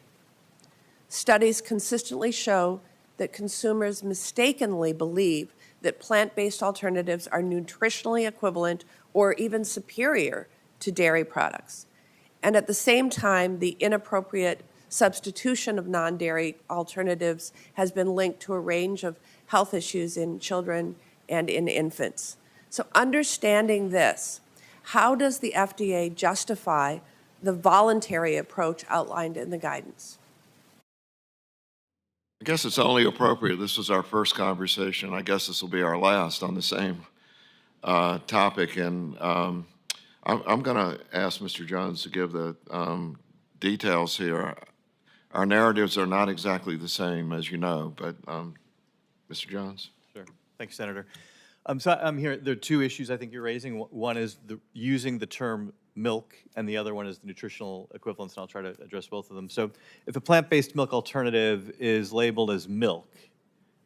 Studies consistently show that consumers mistakenly believe that plant-based alternatives are nutritionally equivalent or even superior to dairy products. And at the same time, the inappropriate substitution of non-dairy alternatives has been linked to a range of health issues in children and in infants. So understanding this, how does the FDA justify the voluntary approach outlined in the guidance? I guess it's only appropriate. This was our first conversation. I guess this will be our last on the same topic. And I'm going to ask Mr. Jones to give the details here. Our narratives are not exactly the same, as you know, but Mr. Jones? Sure. Thank you, Senator. So I'm here. There are two issues I think you're raising. One is using the term milk, and the other one is the nutritional equivalence, and I'll try to address both of them. So if a plant-based milk alternative is labeled as milk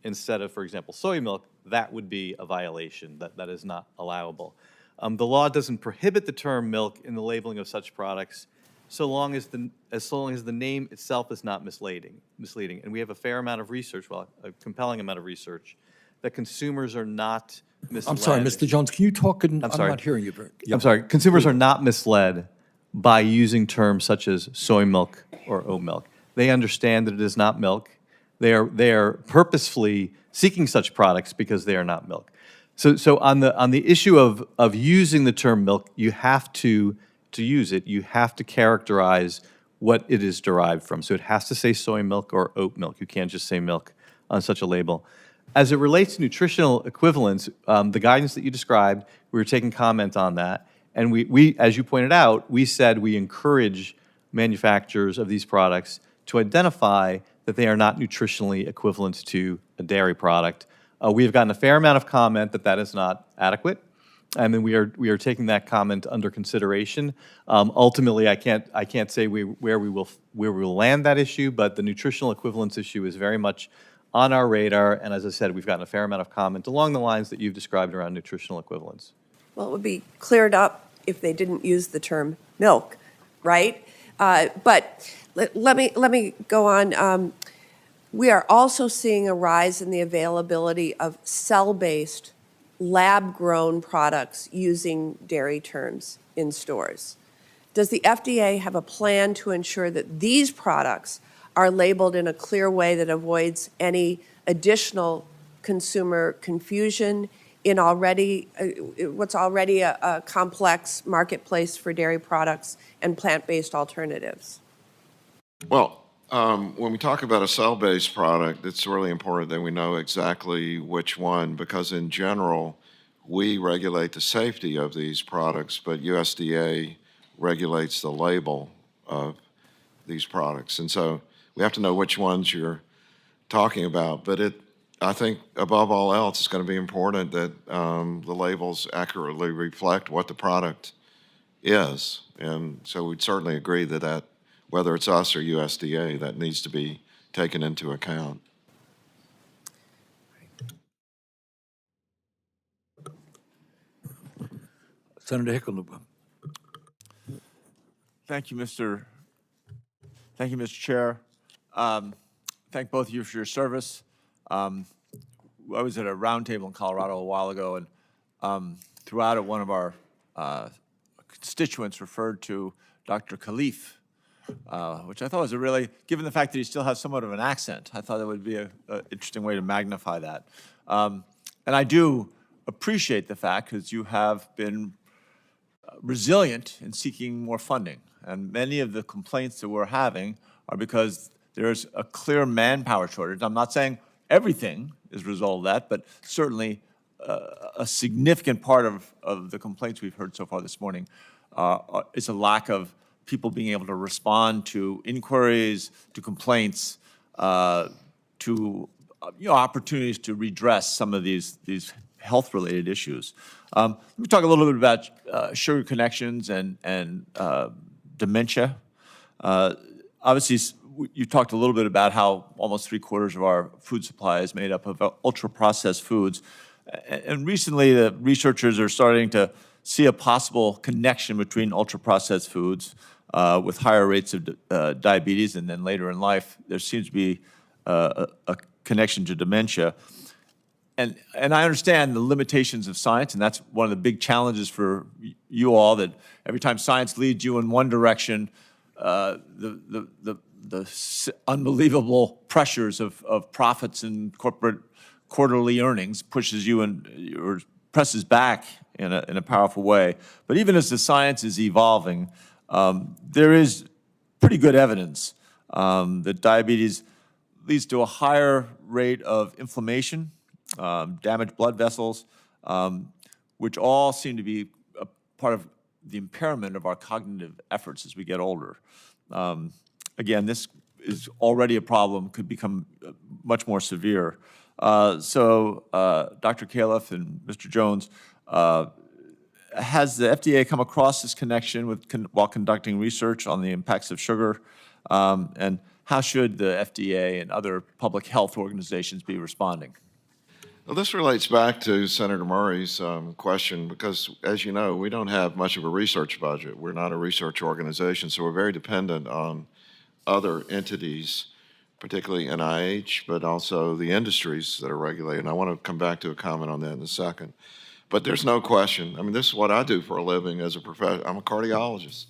instead of, for example, soy milk, that would be a violation. That is not allowable. The law doesn't prohibit the term milk in the labeling of such products so long as the name itself is not misleading. And we have a fair amount of research, well, a compelling amount of research, that consumers are not misled. I'm sorry, Mr. Jones, can you talk? I'm sorry. not hearing you very. Yeah. I'm sorry. Consumers are not misled by using terms such as soy milk or oat milk. They understand that it is not milk. They are purposefully seeking such products because they are not milk. So on the issue of using the term milk, you have to use it, you have to characterize what it is derived from. So it has to say soy milk or oat milk. You can't just say milk on such a label. As it relates to nutritional equivalence, the guidance that you described, we were taking comment on that. And we, as you pointed out, we said we encourage manufacturers of these products to identify that they are not nutritionally equivalent to a dairy product. We have gotten a fair amount of comment that that is not adequate. And then we are taking that comment under consideration. Ultimately, I can't say where we will land that issue, but the nutritional equivalence issue is very much on our radar. And as I said, we've gotten a fair amount of comment along the lines that you've described around nutritional equivalence. Well, it would be cleared up if they didn't use the term milk, right? But let me go on. We are also seeing a rise in the availability of cell-based, lab-grown products using dairy terms in stores. Does the FDA have a plan to ensure that these products are labeled in a clear way that avoids any additional consumer confusion in what's already a complex marketplace for dairy products and plant-based alternatives? Well, when we talk about a cell-based product, it's really important that we know exactly which one, because in general, we regulate the safety of these products, but USDA regulates the label of these products. And so we have to know which ones you're talking about. But I think above all else, it's going to be important that the labels accurately reflect what the product is. And so we'd certainly agree that whether it's us or USDA, that needs to be taken into account. Senator Hickenlooper. Thank you, Mr. Chair. Thank both of you for your service. I was at a roundtable in Colorado a while ago, and throughout it, one of our constituents referred to Dr. Califf, which I thought was given the fact that he still has somewhat of an accent, I thought that would be an interesting way to magnify that. And I do appreciate the fact because you have been resilient in seeking more funding. And many of the complaints that we're having are because there's a clear manpower shortage. I'm not saying everything is resolved that, but certainly a significant part of the complaints we've heard so far this morning is a lack of people being able to respond to inquiries, to complaints, to opportunities to redress some of these health-related issues. Let me talk a little bit about sugar connections and dementia. Obviously, you talked a little bit about how almost 3/4 of our food supply is made up of ultra-processed foods. And recently, the researchers are starting to see a possible connection between ultra-processed foods with higher rates of diabetes, and then later in life, there seems to be a connection to dementia. And I understand the limitations of science, and that's one of the big challenges for you all, that every time science leads you in one direction, the unbelievable pressures of profits and corporate quarterly earnings pushes you or presses back in a powerful way. But even as the science is evolving, there is pretty good evidence that diabetes leads to a higher rate of inflammation, damaged blood vessels, which all seem to be a part of the impairment of our cognitive efforts as we get older. Again, this is already a problem, could become much more severe. So, Dr. Califf and Mr. Jones, has the FDA come across this connection while conducting research on the impacts of sugar? And how should the FDA and other public health organizations be responding? Well, this relates back to Senator Murray's question because, as you know, we don't have much of a research budget. We're not a research organization, so we're very dependent on other entities, particularly NIH, but also the industries that are regulated. And I want to come back to a comment on that in a second. But there's no question. I mean, this is what I do for a living as a professional. I'm a cardiologist.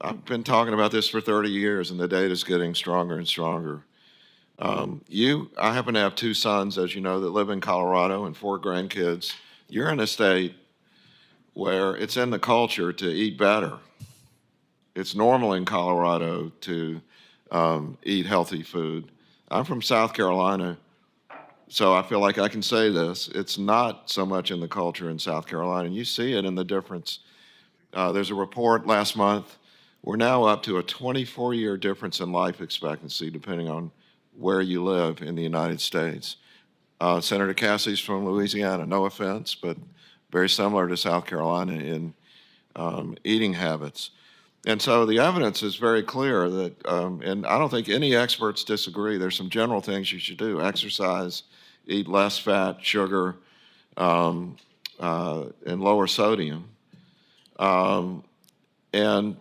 I've been talking about this for 30 years, and the data is getting stronger and stronger. I happen to have 2 sons, as you know, that live in Colorado and 4 grandkids. You're in a state where it's in the culture to eat better. It's normal in Colorado to eat healthy food. I'm from South Carolina, so I feel like I can say this. It's not so much in the culture in South Carolina, and you see it in the difference. There's a report last month. We're now up to a 24-year difference in life expectancy, depending on where you live in the United States. Senator Cassidy's from Louisiana, no offense, but very similar to South Carolina in eating habits. And so the evidence is very clear that, and I don't think any experts disagree, there's some general things you should do. Exercise, eat less fat, sugar, and lower sodium. And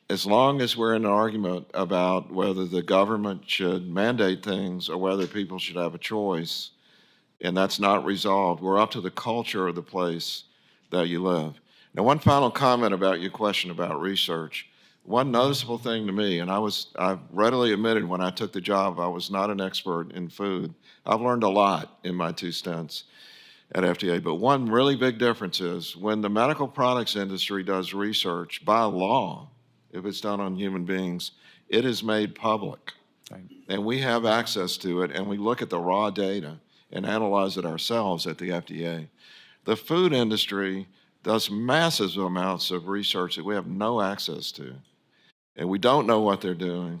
as long as we're in an argument about whether the government should mandate things or whether people should have a choice, and that's not resolved, we're up to the culture of the place that you live. Now, one final comment about your question about research. One noticeable thing to me, and I readily admitted when I took the job I was not an expert in food. I've learned a lot in my 2 stints at FDA, but one really big difference is when the medical products industry does research, by law, if it's done on human beings, it is made public. Right. And we have access to it, and we look at the raw data and analyze it ourselves at the FDA. The food industry does massive amounts of research that we have no access to, and we don't know what they're doing.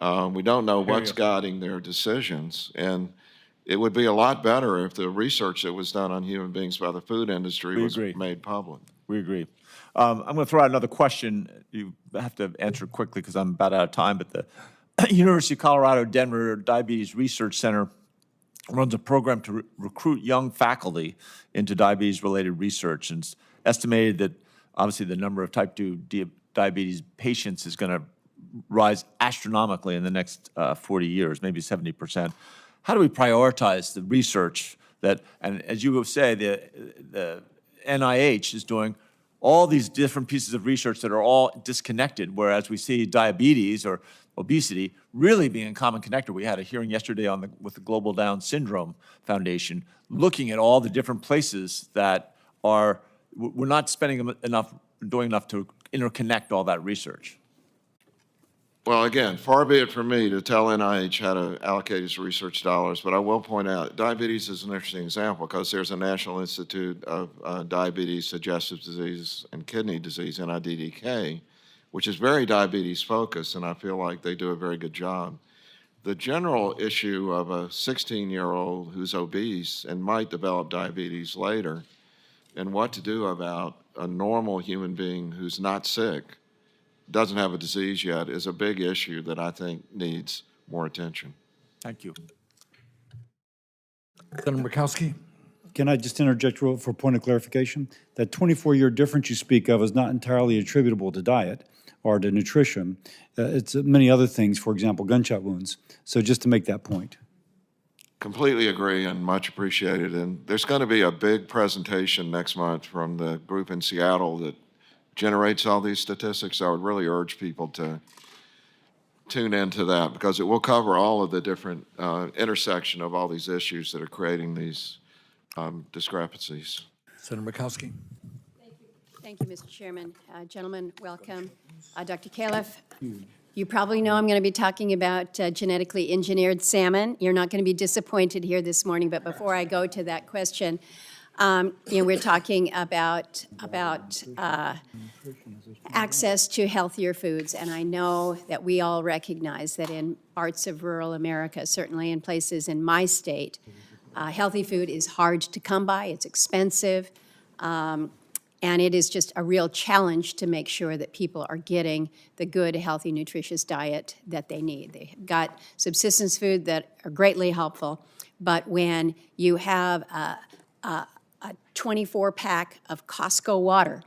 We don't know what's guiding their decisions, and it would be a lot better if the research that was done on human beings by the food industry was made public. We agree. I'm going to throw out another question. You have to answer quickly because I'm about out of time, but the University of Colorado Denver Diabetes Research Center runs a program to recruit young faculty into diabetes-related research, and it's estimated that obviously the number of type 2 diabetes patients is going to rise astronomically in the next 40 years, maybe 70%. How do we prioritize the research that, and as you say, the NIH is doing all these different pieces of research that are all disconnected, whereas we see diabetes or obesity really being a common connector. We had a hearing yesterday with the Global Down Syndrome Foundation looking at all the different places that we're not doing enough to interconnect all that research. Well, again, far be it from me to tell NIH how to allocate its research dollars, but I will point out diabetes is an interesting example because there's a National Institute of Diabetes, Digestive Disease, and Kidney Disease, NIDDK, which is very diabetes focused, and I feel like they do a very good job. The general issue of a 16-year-old who's obese and might develop diabetes later, and what to do about a normal human being who's not sick, doesn't have a disease yet, is a big issue that I think needs more attention. Thank you. Senator Murkowski? Can I just interject for a point of clarification? That 24-year difference you speak of is not entirely attributable to diet or to nutrition. It's many other things, for example, gunshot wounds. So just to make that point. Completely agree and much appreciated. And there's going to be a big presentation next month from the group in Seattle that generates all these statistics. I would really urge people to tune into that because it will cover all of the different intersection of all these issues that are creating these discrepancies. Senator Murkowski? Thank you, Mr. Chairman. Gentlemen, welcome. Dr. Califf, you probably know I'm going to be talking about genetically engineered salmon. You're not going to be disappointed here this morning, but before I go to that question, we're talking about access to healthier foods, and I know that we all recognize that in parts of rural America, certainly in places in my state, healthy food is hard to come by, it's expensive, and it is just a real challenge to make sure that people are getting the good, healthy, nutritious diet that they need. They've got subsistence food that are greatly helpful, but when you have a 24-pack of Costco water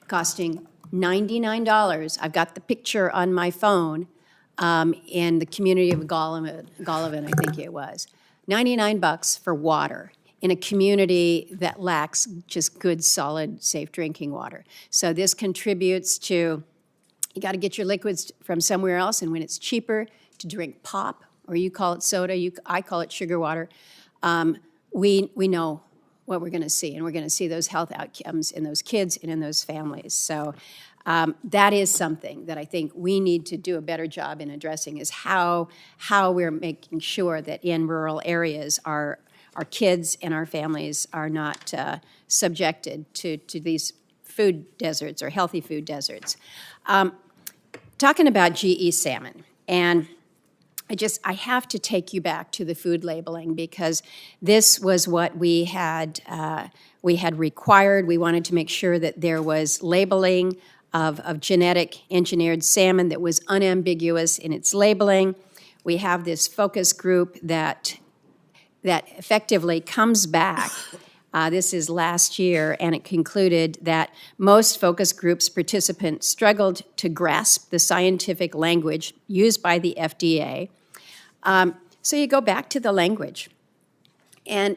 costing $99. I've got the picture on my phone in the community of Gollivan, I think it was. $99 for water in a community that lacks just good, solid, safe drinking water. So this contributes to, you got to get your liquids from somewhere else, and when it's cheaper to drink pop, or you call it soda, I call it sugar water, we know what we're going to see, and we're going to see those health outcomes in those kids and in those families. So that is something that I think we need to do a better job in addressing, is how we're making sure that in rural areas our kids and our families are not subjected to these food deserts or healthy food deserts. Talking about GE salmon, and I have to take you back to the food labeling because this was what we had required. We wanted to make sure that there was labeling of genetic engineered salmon that was unambiguous in its labeling. We have this focus group that effectively comes back. This is last year, and it concluded that most focus groups participants struggled to grasp the scientific language used by the FDA. So you go back to the language. And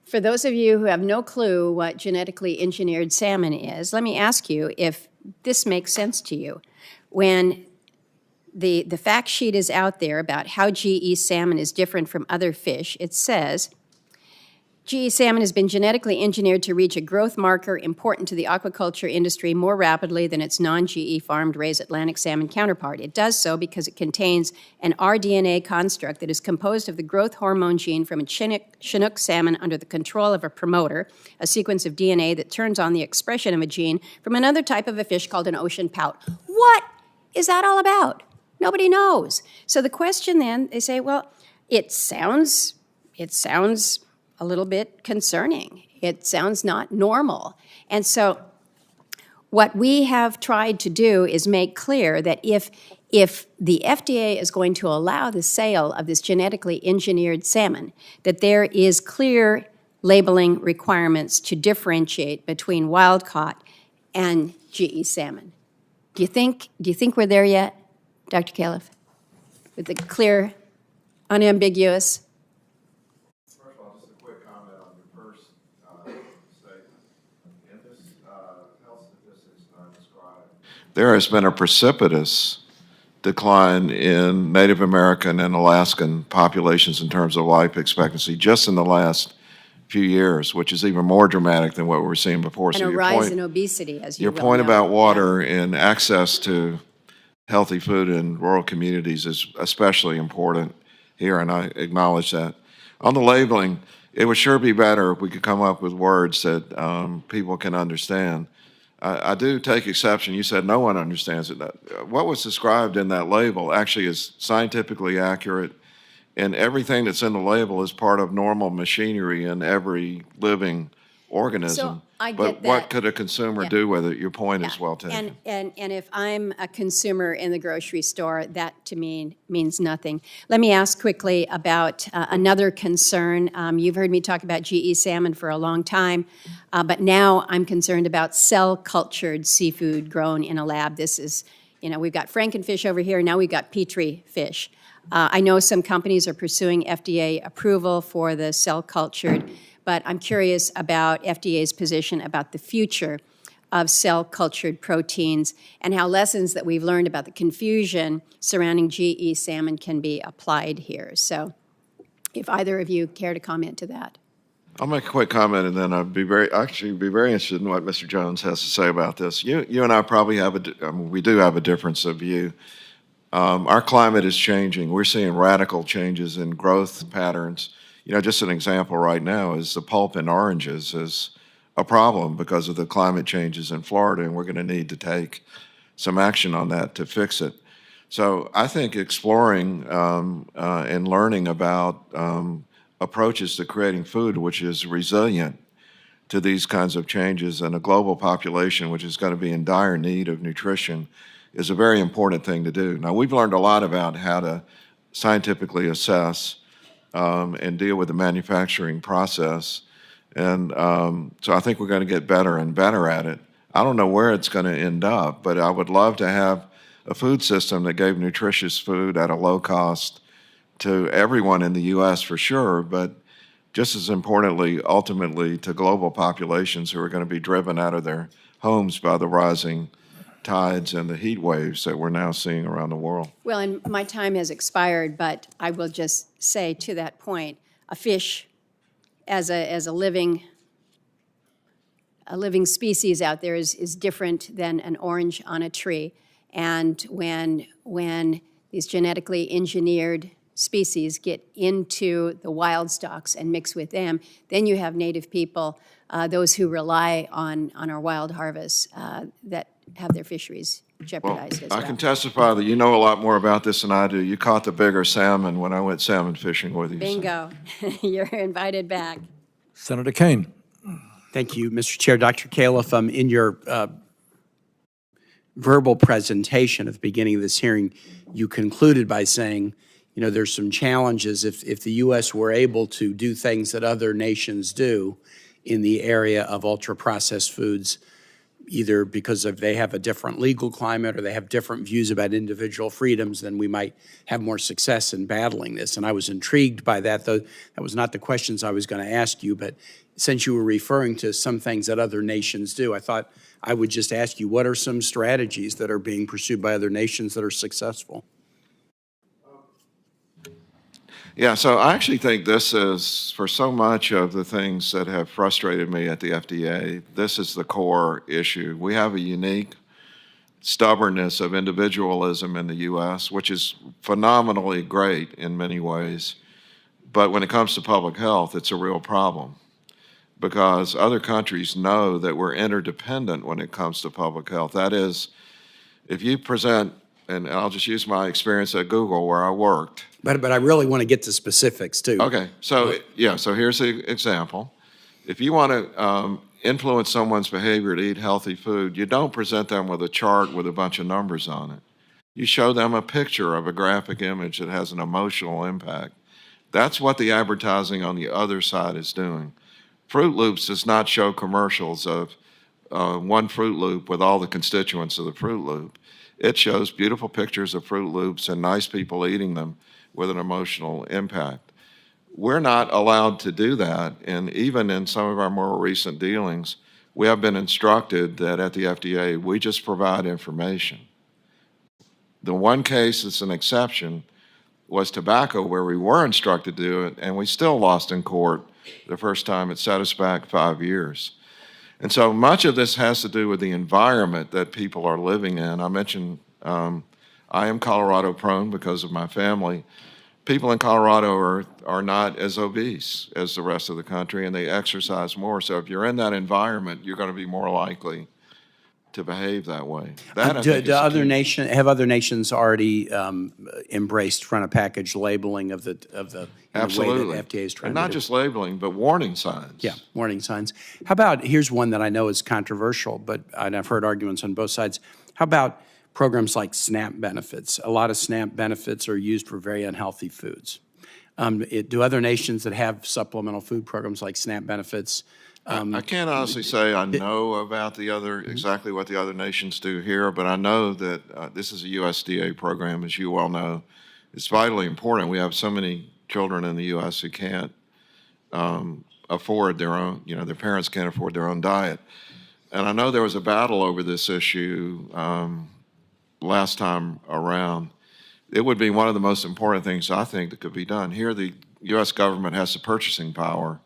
for those of you who have no clue what genetically engineered salmon is, let me ask you if this makes sense to you. When the fact sheet is out there about how GE salmon is different from other fish, it says, GE salmon has been genetically engineered to reach a growth marker important to the aquaculture industry more rapidly than its non-GE farmed raised Atlantic salmon counterpart. It does so because it contains an rDNA construct that is composed of the growth hormone gene from a Chinook salmon under the control of a promoter, a sequence of DNA that turns on the expression of a gene from another type of a fish called an ocean pout. What is that all about? Nobody knows. So the question then, they say, well, it sounds a little bit concerning. It sounds not normal. And so what we have tried to do is make clear that if the FDA is going to allow the sale of this genetically engineered salmon, that there is clear labeling requirements to differentiate between wild-caught and GE salmon. Do you think we're there yet, Dr. Califf? With the clear, unambiguous? There has been a precipitous decline in Native American and Alaskan populations in terms of life expectancy just in the last few years, which is even more dramatic than what we were seeing before. And a rise in obesity, as you Your well point know. about water and access to healthy food in rural communities is especially important here, and I acknowledge that. On the labeling, it would sure be better if we could come up with words that people can understand. I do take exception. You said no one understands it. What was described in that label actually is scientifically accurate, and everything that's in the label is part of normal machinery in every living organism. So I But get what that. could a consumer Yeah. do with it? Your point is Yeah. well taken. And if I'm a consumer in the grocery store, that to me means nothing. Let me ask quickly about another concern. You've heard me talk about GE salmon for a long time, but now I'm concerned about cell-cultured seafood grown in a lab. This is, we've got Frankenfish over here, now we've got Petri fish. I know some companies are pursuing FDA approval for the cell-cultured, but I'm curious about FDA's position about the future of cell-cultured proteins and how lessons that we've learned about the confusion surrounding GE salmon can be applied here. So if either of you care to comment to that. I'll make a quick comment, and then I'd be very interested in what Mr. Jones has to say about this. You and I probably have we do have a difference of view. Our climate is changing. We're seeing radical changes in growth patterns. Just an example right now is the pulp in oranges is a problem because of the climate changes in Florida, and we're going to need to take some action on that to fix it. So I think exploring and learning about approaches to creating food which is resilient to these kinds of changes in a global population which is going to be in dire need of nutrition is a very important thing to do. Now, we've learned a lot about how to scientifically assess and deal with the manufacturing process. And so I think we're going to get better and better at it. I don't know where it's going to end up, but I would love to have a food system that gave nutritious food at a low cost to everyone in the U.S. for sure, but just as importantly, ultimately, to global populations who are going to be driven out of their homes by the rising tides and the heat waves that we're now seeing around the world. Well, and my time has expired, but I will just say to that point, a fish as a living species out there is different than an orange on a tree. And when these genetically engineered species get into the wild stocks and mix with them, then you have native people, those who rely on our wild harvests, that have their fisheries jeopardized as well. I can testify that you know a lot more about this than I do. You caught the bigger salmon when I went salmon fishing with you. Bingo. You're invited back. Senator Kane. Thank you, Mr. Chair. Dr. Califf, in your verbal presentation at the beginning of this hearing, you concluded by saying, there's some challenges if the U.S. were able to do things that other nations do in the area of ultra-processed foods, either because they have a different legal climate or they have different views about individual freedoms, then we might have more success in battling this. And I was intrigued by that, though that was not the questions I was going to ask you, but since you were referring to some things that other nations do, I thought I would just ask you, what are some strategies that are being pursued by other nations that are successful? Yeah, so I actually think this is, for so much of the things that have frustrated me at the FDA, this is the core issue. We have a unique stubbornness of individualism in the U.S., which is phenomenally great in many ways. But when it comes to public health, it's a real problem because other countries know that we're interdependent when it comes to public health. That is, if you present, and I'll just use my experience at Google where I worked. But I really want to get to specifics, too. Okay, so here's the example. If you want to influence someone's behavior to eat healthy food, you don't present them with a chart with a bunch of numbers on it. You show them a picture of a graphic image that has an emotional impact. That's what the advertising on the other side is doing. Fruit Loops does not show commercials of one Fruit Loop with all the constituents of the Fruit Loop. It shows beautiful pictures of Fruit Loops and nice people eating them with an emotional impact. We're not allowed to do that, and even in some of our more recent dealings, we have been instructed that at the FDA, we just provide information. The one case that's an exception was tobacco, where we were instructed to do it, and we still lost in court the first time. It set us back 5 years. And so much of this has to do with the environment that people are living in. I mentioned I am Colorado prone because of my family. People in Colorado are not as obese as the rest of the country, and they exercise more. So if you're in that environment, you're going to be more likely to behave that way. That, I think, is the key. Have other nations already embraced front of package labeling of the in the way Absolutely. that FDA is trying And to not do? just labeling, but warning signs. Yeah, warning signs. How about, here's one that I know is controversial, but and I've heard arguments on both sides. How about programs like SNAP benefits? A lot of SNAP benefits are used for very unhealthy foods. Do other nations that have supplemental food programs like SNAP benefits? I can't honestly say I know about the other, exactly what the other nations do here, but I know that this is a USDA program, as you well know. It's vitally important. We have so many children in the U.S. who can't afford their own, their parents can't afford their own diet. And I know there was a battle over this issue last time around. It would be one of the most important things, I think, that could be done. Here, the U.S. government has the purchasing power.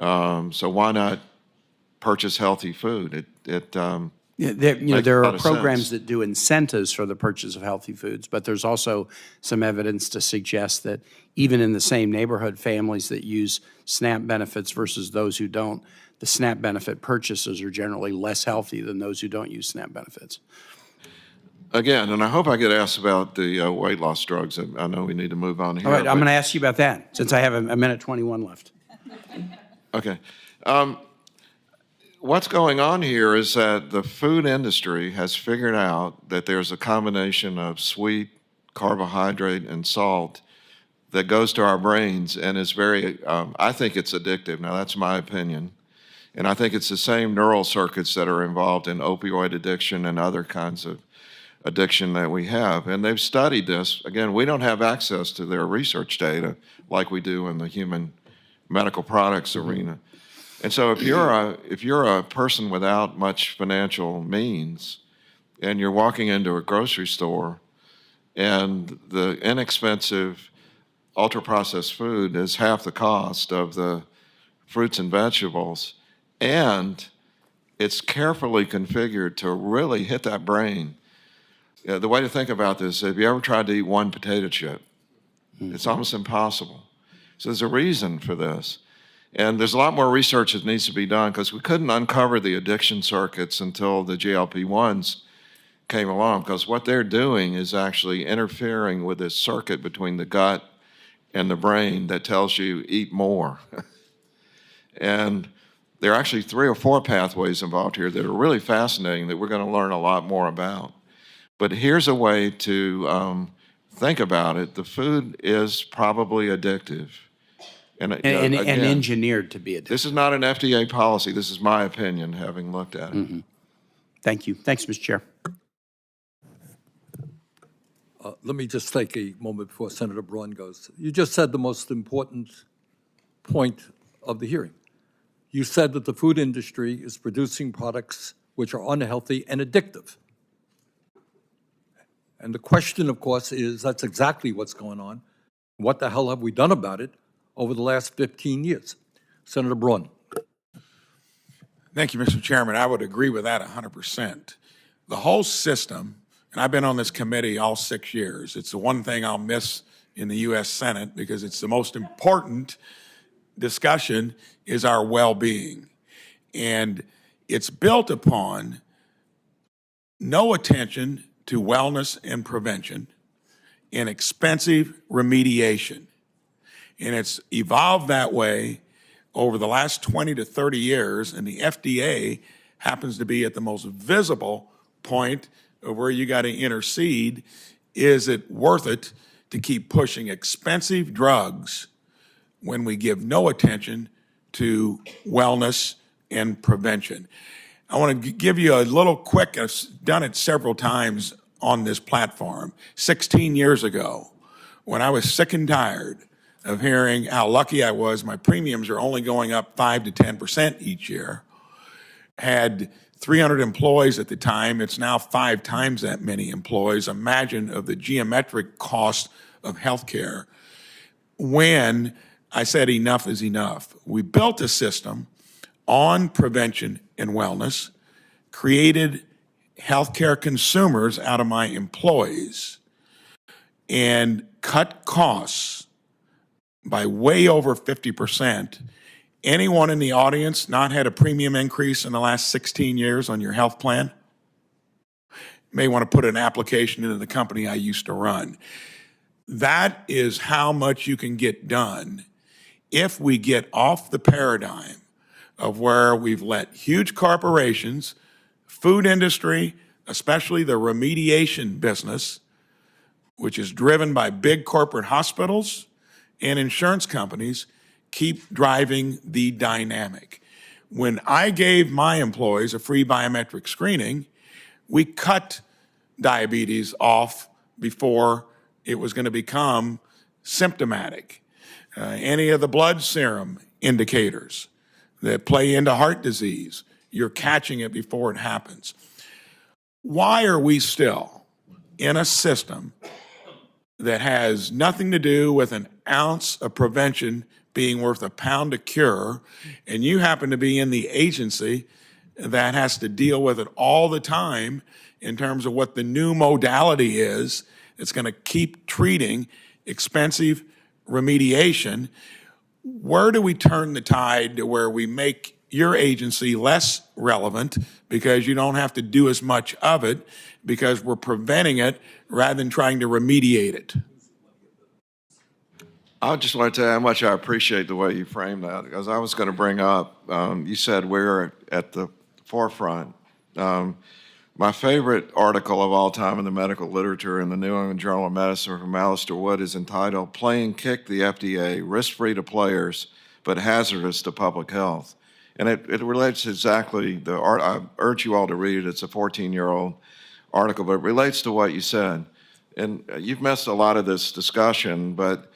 So why not purchase healthy food? There are programs sense. that do incentives for the purchase of healthy foods, but there's also some evidence to suggest that even in the same neighborhood, families that use SNAP benefits versus those who don't, the SNAP benefit purchases are generally less healthy than those who don't use SNAP benefits. Again, and I hope I get asked about the weight loss drugs. I know we need to move on here. All right, I'm but- going to ask you about that since I have a minute 21 left. Okay. What's going on here is that the food industry has figured out that there's a combination of sweet, carbohydrate, and salt that goes to our brains and is very, I think it's addictive. Now, that's my opinion. And I think it's the same neural circuits that are involved in opioid addiction and other kinds of addiction that we have. And they've studied this. Again, we don't have access to their research data like we do in the human medical products arena. And so if you're a person without much financial means and you're walking into a grocery store and the inexpensive ultra-processed food is half the cost of the fruits and vegetables, and it's carefully configured to really hit that brain. The way to think about this, have you ever tried to eat one potato chip? It's almost impossible. So there's a reason for this. And there's a lot more research that needs to be done because we couldn't uncover the addiction circuits until the GLP-1s came along, because what they're doing is actually interfering with this circuit between the gut and the brain that tells you eat more. And there are actually 3 or 4 pathways involved here that are really fascinating that we're going to learn a lot more about. But here's a way to think about it. The food is probably addictive. And again, engineered to be addictive. This is not an FDA policy. This is my opinion, having looked at it. Mm-hmm. Thank you. Thanks, Mr. Chair. Let me just take a moment before Senator Braun goes. You just said the most important point of the hearing. You said that the food industry is producing products which are unhealthy and addictive. And the question, of course, is that's exactly what's going on. What the hell have we done about it over the last 15 years? Senator Braun. Thank you, Mr. Chairman. I would agree with that 100%. The whole system, and I've been on this committee all 6 years, it's the one thing I'll miss in the U.S. Senate because it's the most important discussion is our well-being. And it's built upon no attention to wellness and prevention and expensive remediation. And it's evolved that way over the last 20 to 30 years, and the FDA happens to be at the most visible point of where you got to intercede. Is it worth it to keep pushing expensive drugs when we give no attention to wellness and prevention? I want to give you a little quick, I've done it several times on this platform. 16 years ago, when I was sick and tired of hearing how lucky I was, my premiums are only going up 5 to 10% each year, had 300 employees at the time. It's now 5 times that many employees. Imagine of the geometric cost of healthcare. When I said enough is enough, we built a system on prevention and wellness, created healthcare consumers out of my employees and cut costs by way over 50%. Anyone in the audience not had a premium increase in the last 16 years on your health plan? May want to put an application into the company I used to run. That is how much you can get done if we get off the paradigm of where we've let huge corporations, food industry, especially the remediation business, which is driven by big corporate hospitals and insurance companies, keep driving the dynamic. When I gave my employees a free biometric screening, we cut diabetes off before it was going to become symptomatic. Any of the blood serum indicators that play into heart disease, you're catching it before it happens. Why are we still in a system that has nothing to do with an ounce of prevention being worth a pound of cure, and you happen to be in the agency that has to deal with it all the time in terms of what the new modality is that's going to keep treating expensive remediation? Where do we turn the tide to where we make your agency less relevant because you don't have to do as much of it because we're preventing it rather than trying to remediate it? I just want to tell you how much I appreciate the way you framed that, because I was going to bring up, you said we're at the forefront. My favorite article of all time in the medical literature in the New England Journal of Medicine from Alistair Wood is entitled "Playing Kick the FDA, Risk-Free to Players, but Hazardous to Public Health." And it relates to exactly the art. I urge you all to read it. It's a 14-year-old article, but it relates to what you said. And you've missed a lot of this discussion, but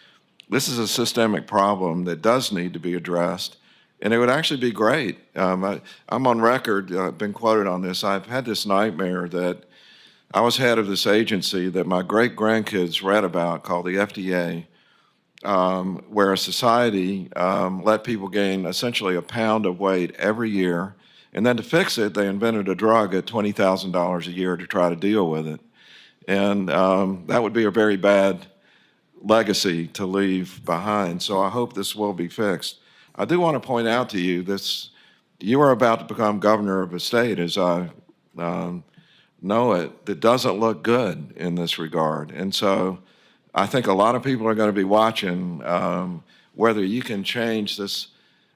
this is a systemic problem that does need to be addressed. And it would actually be great. I'm on record, I've been quoted on this. I've had this nightmare that I was head of this agency that my great-grandkids read about called the FDA, where a society let people gain essentially a pound of weight every year. And then to fix it, they invented a drug at $20,000 a year to try to deal with it. And that would be a very bad legacy to leave behind. So I hope this will be fixed. I do want to point out to you this: you are about to become governor of a state, as I know it, that doesn't look good in this regard. And so I think a lot of people are going to be watching whether you can change this.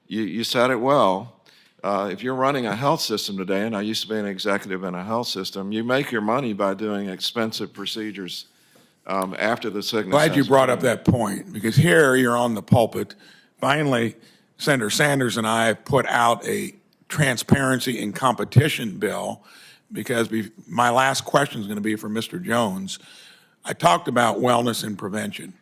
You said it well. If you're running a health system today, and I used to be an executive in a health system, you make your money by doing expensive procedures after the sickness. Glad you brought up that point, because here you're on the pulpit. Finally, Senator Sanders and I put out a transparency and competition bill, because my last question is going to be for Mr. Jones. I talked about wellness and prevention.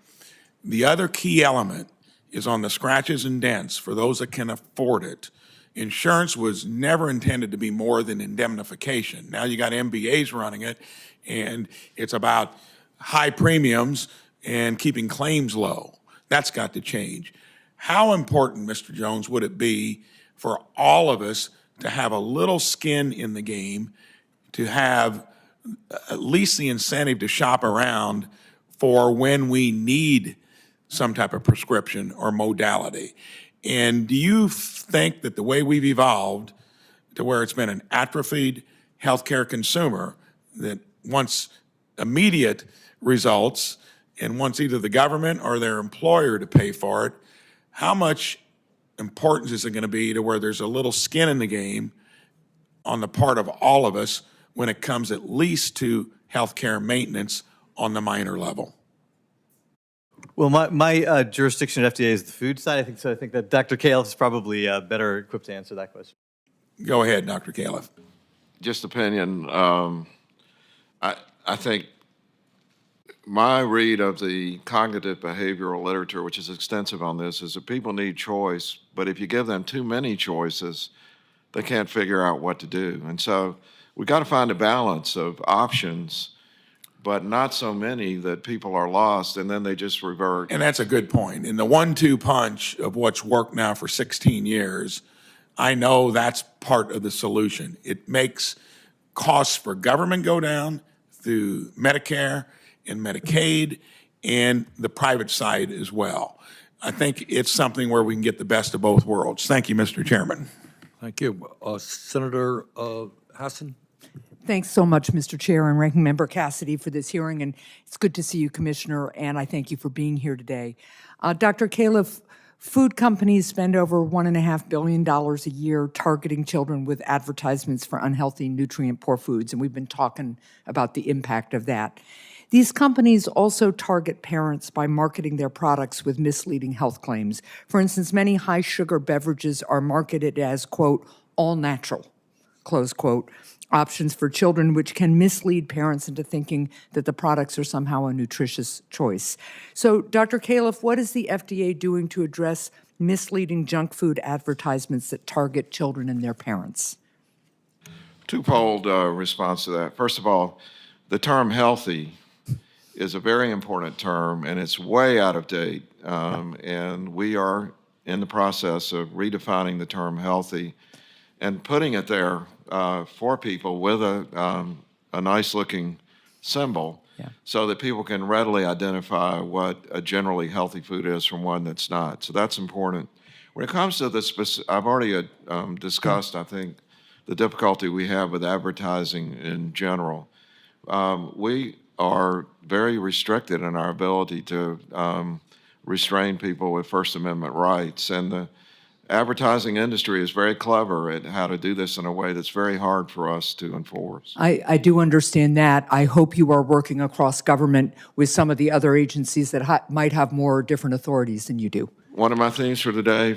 The other key element is on the scratches and dents for those that can afford it. Insurance was never intended to be more than indemnification. Now you got MBAs running it, and it's about high premiums and keeping claims low. That's got to change. How important, Mr. Jones, would it be for all of us to have a little skin in the game, to have at least the incentive to shop around for when we need some type of prescription or modality? And do you think that the way we've evolved to where it's been an atrophied healthcare consumer that wants immediate results and wants either the government or their employer to pay for it, how much importance is it going to be to where there's a little skin in the game on the part of all of us when it comes at least to healthcare maintenance on the minor level? Well, my jurisdiction at FDA is the food side. I think so. I think that Dr. Califf is probably better equipped to answer that question. Go ahead, Dr. Califf. Just opinion. I think my read of the cognitive behavioral literature, which is extensive on this, is that people need choice, but if you give them too many choices, they can't figure out what to do. And so we've got to find a balance of options, but not so many that people are lost and then they just revert. And that's a good point. In the 1-2 punch of what's worked now for 16 years, I know that's part of the solution. It makes costs for government go down through Medicare and Medicaid and the private side as well. I think it's something where we can get the best of both worlds. Thank you, Mr. Chairman. Thank you. Senator Hassan? Thanks so much, Mr. Chair and Ranking Member Cassidy, for this hearing, and it's good to see you, Commissioner, and I thank you for being here today. Dr. Califf, food companies spend over $1.5 billion a year targeting children with advertisements for unhealthy, nutrient-poor foods, and we've been talking about the impact of that. These companies also target parents by marketing their products with misleading health claims. For instance, many high-sugar beverages are marketed as, quote, all natural, close quote, options for children, which can mislead parents into thinking that the products are somehow a nutritious choice. So, Dr. Califf, what is the FDA doing to address misleading junk food advertisements that target children and their parents? Twofold response to that. First of all, the term healthy is a very important term, and it's way out of date. And we are in the process of redefining the term healthy and putting it there for people with a nice-looking symbol, so that people can readily identify what a generally healthy food is from one that's not. So that's important. When it comes to the I've already discussed, I think, the difficulty we have with advertising in general. We are very restricted in our ability to restrain people with First Amendment rights. And the advertising industry is very clever at how to do this in a way that's very hard for us to enforce. I do understand that. I hope you are working across government with some of the other agencies that might have more different authorities than you do. One of my themes for today,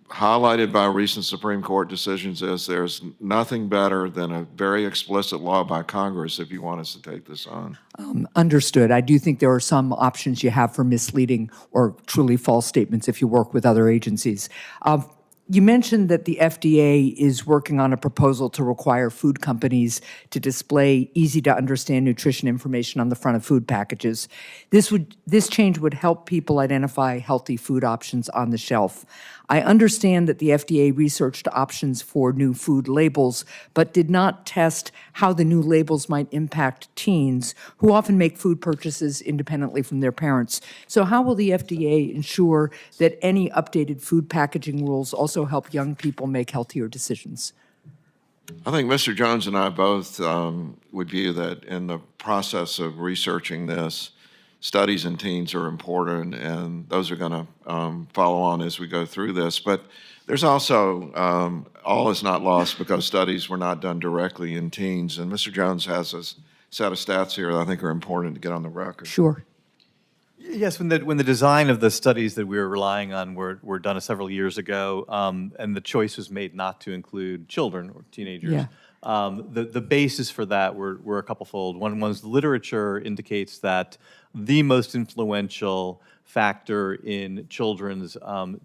highlighted by recent Supreme Court decisions, is there's nothing better than a very explicit law by Congress if you want us to take this on. Understood. I do think there are some options you have for misleading or truly false statements if you work with other agencies. You mentioned that the FDA is working on a proposal to require food companies to display easy-to-understand nutrition information on the front of food packages. This change would help people identify healthy food options on the shelf. I understand that the FDA researched options for new food labels, but did not test how the new labels might impact teens, who often make food purchases independently from their parents. So how will the FDA ensure that any updated food packaging rules also help young people make healthier decisions? I think Mr. Jones and I both would view that in the process of researching this, studies in teens are important, and those are going to follow on as we go through this. But there's also, all is not lost because studies were not done directly in teens. And Mr. Jones has a set of stats here that I think are important to get on the record. Sure. Yes, when the design of the studies that we were relying on were done several years ago, and the choice was made not to include children or teenagers. Yeah. The basis for that were a couple-fold. One was the literature indicates that the most influential factor in children's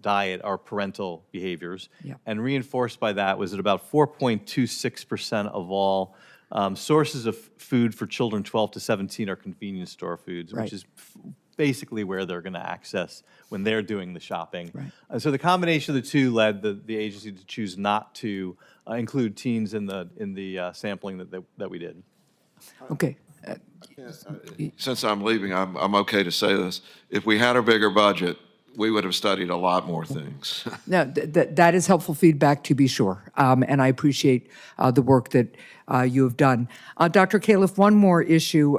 diet are parental behaviors. Yeah. And reinforced by that was that about 4.26% of all sources of food for children 12 to 17 are convenience store foods, Right. which is basically where they're going to access when they're doing the shopping. Right. And so the combination of the two led the agency to choose not to include teens in the sampling that we did. Okay. Since I'm leaving, I'm okay to say this. If we had a bigger budget, we would have studied a lot more things. No, that is helpful feedback, to be sure, and I appreciate the work that you have done. Dr. Califf, one more issue.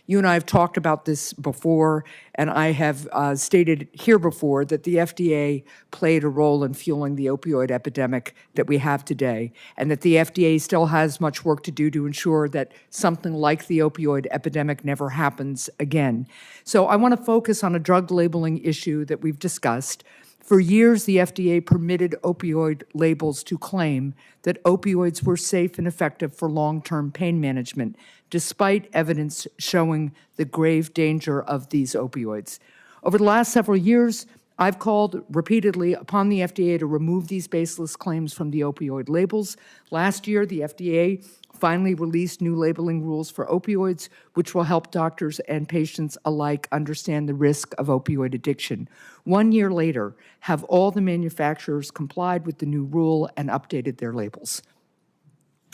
You and I have talked about this before, and I have stated here before that the FDA played a role in fueling the opioid epidemic that we have today, and that the FDA still has much work to do to ensure that something like the opioid epidemic never happens again. So I want to focus on a drug labeling issue that we've discussed. For years, the FDA permitted opioid labels to claim that opioids were safe and effective for long-term pain management, despite evidence showing the grave danger of these opioids. Over the last several years, I've called repeatedly upon the FDA to remove these baseless claims from the opioid labels. Last year, the FDA finally released new labeling rules for opioids, which will help doctors and patients alike understand the risk of opioid addiction. 1 year later, have all the manufacturers complied with the new rule and updated their labels?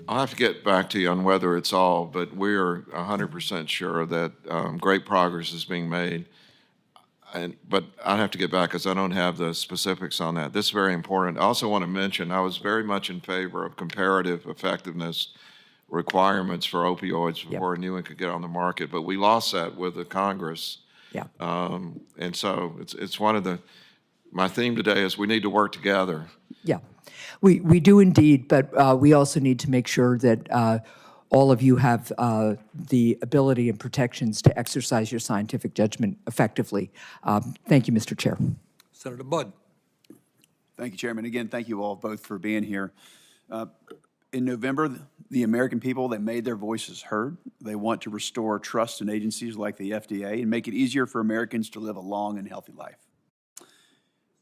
I'll have to get back to you on whether it's all, but we're 100% sure that great progress is being made. But I'd have to get back because I don't have the specifics on that. This is very important. I also want to mention I was very much in favor of comparative effectiveness requirements for opioids before a new one could get on the market, but we lost that with the Congress. Yeah. And so it's one of my theme today is we need to work together. Yeah, we do indeed, but we also need to make sure that all of you have the ability and protections to exercise your scientific judgment effectively. Thank you, Mr. Chair. Senator Budd. Thank you, Chairman. Again, thank you all both for being here. In November, the American people, they made their voices heard. They want to restore trust in agencies like the FDA and make it easier for Americans to live a long and healthy life.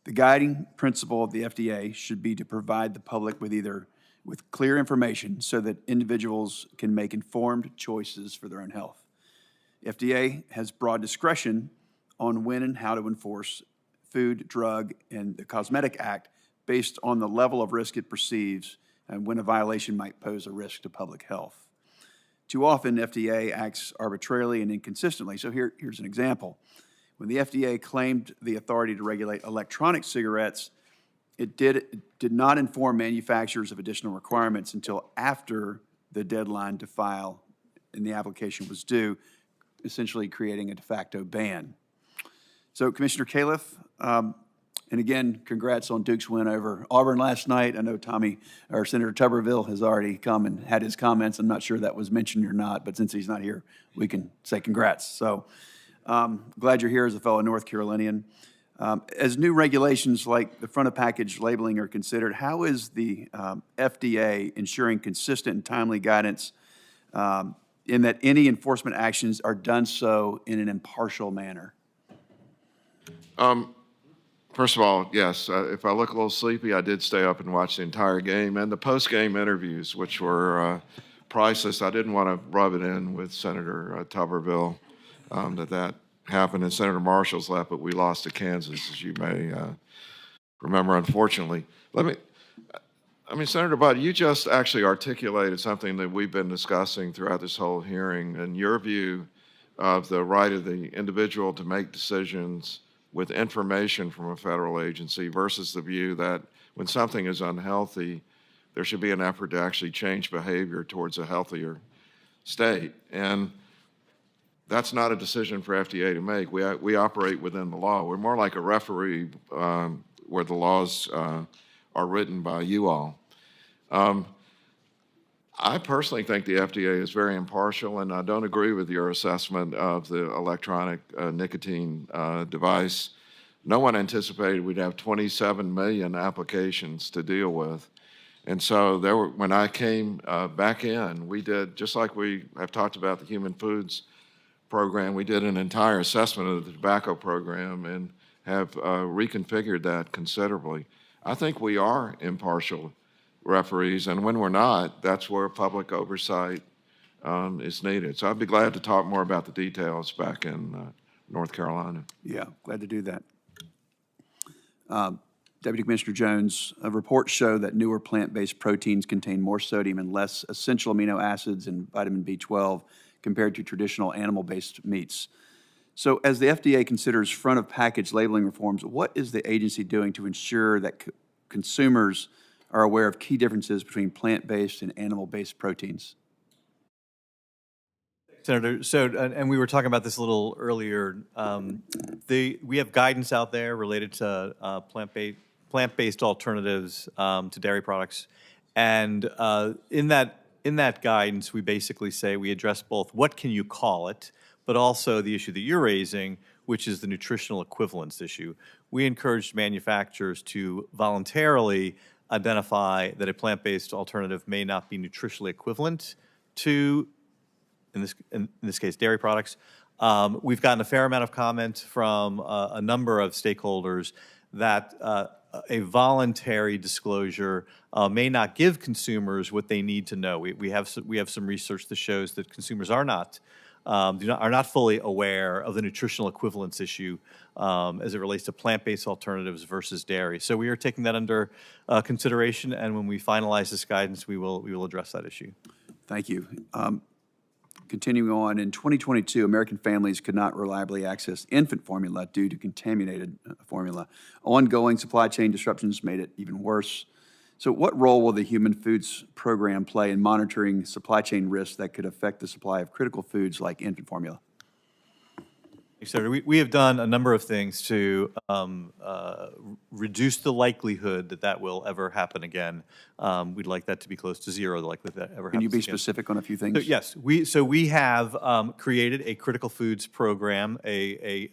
The guiding principle of the FDA should be to provide the public with clear information so that individuals can make informed choices for their own health. FDA has broad discretion on when and how to enforce Food, Drug, and the Cosmetic Act based on the level of risk it perceives and when a violation might pose a risk to public health. Too often, FDA acts arbitrarily and inconsistently. So here's an example. When the FDA claimed the authority to regulate electronic cigarettes, it did not inform manufacturers of additional requirements until after the deadline to file and the application was due, essentially creating a de facto ban. So, Commissioner Califf, and again, congrats on Duke's win over Auburn last night. I know Senator Tuberville has already come and had his comments. I'm not sure that was mentioned or not, but since he's not here, we can say congrats. So, glad you're here as a fellow North Carolinian. As new regulations like the front of package labeling are considered, how is the FDA ensuring consistent and timely guidance in that any enforcement actions are done so in an impartial manner? First of all, yes, if I look a little sleepy, I did stay up and watch the entire game and the post-game interviews, which were priceless. I didn't want to rub it in with Senator Tuberville that happened, and Senator Marshall's left, but we lost to Kansas, as you may remember, unfortunately. Senator Budd, you just actually articulated something that we've been discussing throughout this whole hearing, and your view of the right of the individual to make decisions with information from a federal agency versus the view that when something is unhealthy, there should be an effort to actually change behavior towards a healthier state. And that's not a decision for FDA to make. We operate within the law. We're more like a referee where the laws are written by you all. I personally think the FDA is very impartial, and I don't agree with your assessment of the electronic nicotine device. No one anticipated we'd have 27 million applications to deal with. And so when I came back in, we did, just like we have talked about the human foods program, we did an entire assessment of the tobacco program and have reconfigured that considerably. I think we are impartial referees, and when we're not, that's where public oversight is needed. So I'd be glad to talk more about the details back in North Carolina. Yeah, glad to do that. Deputy Commissioner Jones, reports show that newer plant-based proteins contain more sodium and less essential amino acids and vitamin B12 compared to traditional animal-based meats. So as the FDA considers front-of-package labeling reforms, what is the agency doing to ensure that consumers are aware of key differences between plant-based and animal-based proteins? Senator, so, and we were talking about this a little earlier. We have guidance out there related to plant-based alternatives to dairy products. And in that guidance, we basically say we address both what can you call it, but also the issue that you're raising, which is the nutritional equivalence issue. We encourage manufacturers to voluntarily identify that a plant-based alternative may not be nutritionally equivalent to, in this case, dairy products. We've gotten a fair amount of comment from a number of stakeholders that a voluntary disclosure may not give consumers what they need to know. We have some research that shows that consumers are not are not fully aware of the nutritional equivalence issue as it relates to plant-based alternatives versus dairy. So we are taking that under consideration, and when we finalize this guidance, we will address that issue. Thank you. Continuing on, in 2022, American families could not reliably access infant formula due to contaminated formula. Ongoing supply chain disruptions made it even worse. So what role will the Human Foods Program play in monitoring supply chain risks that could affect the supply of critical foods like infant formula? So we have done a number of things to reduce the likelihood that that will ever happen again. We'd like that to be close to zero, the likelihood that ever happens. Can you be again. specific on a few things? So, yes, we have created a critical foods program, a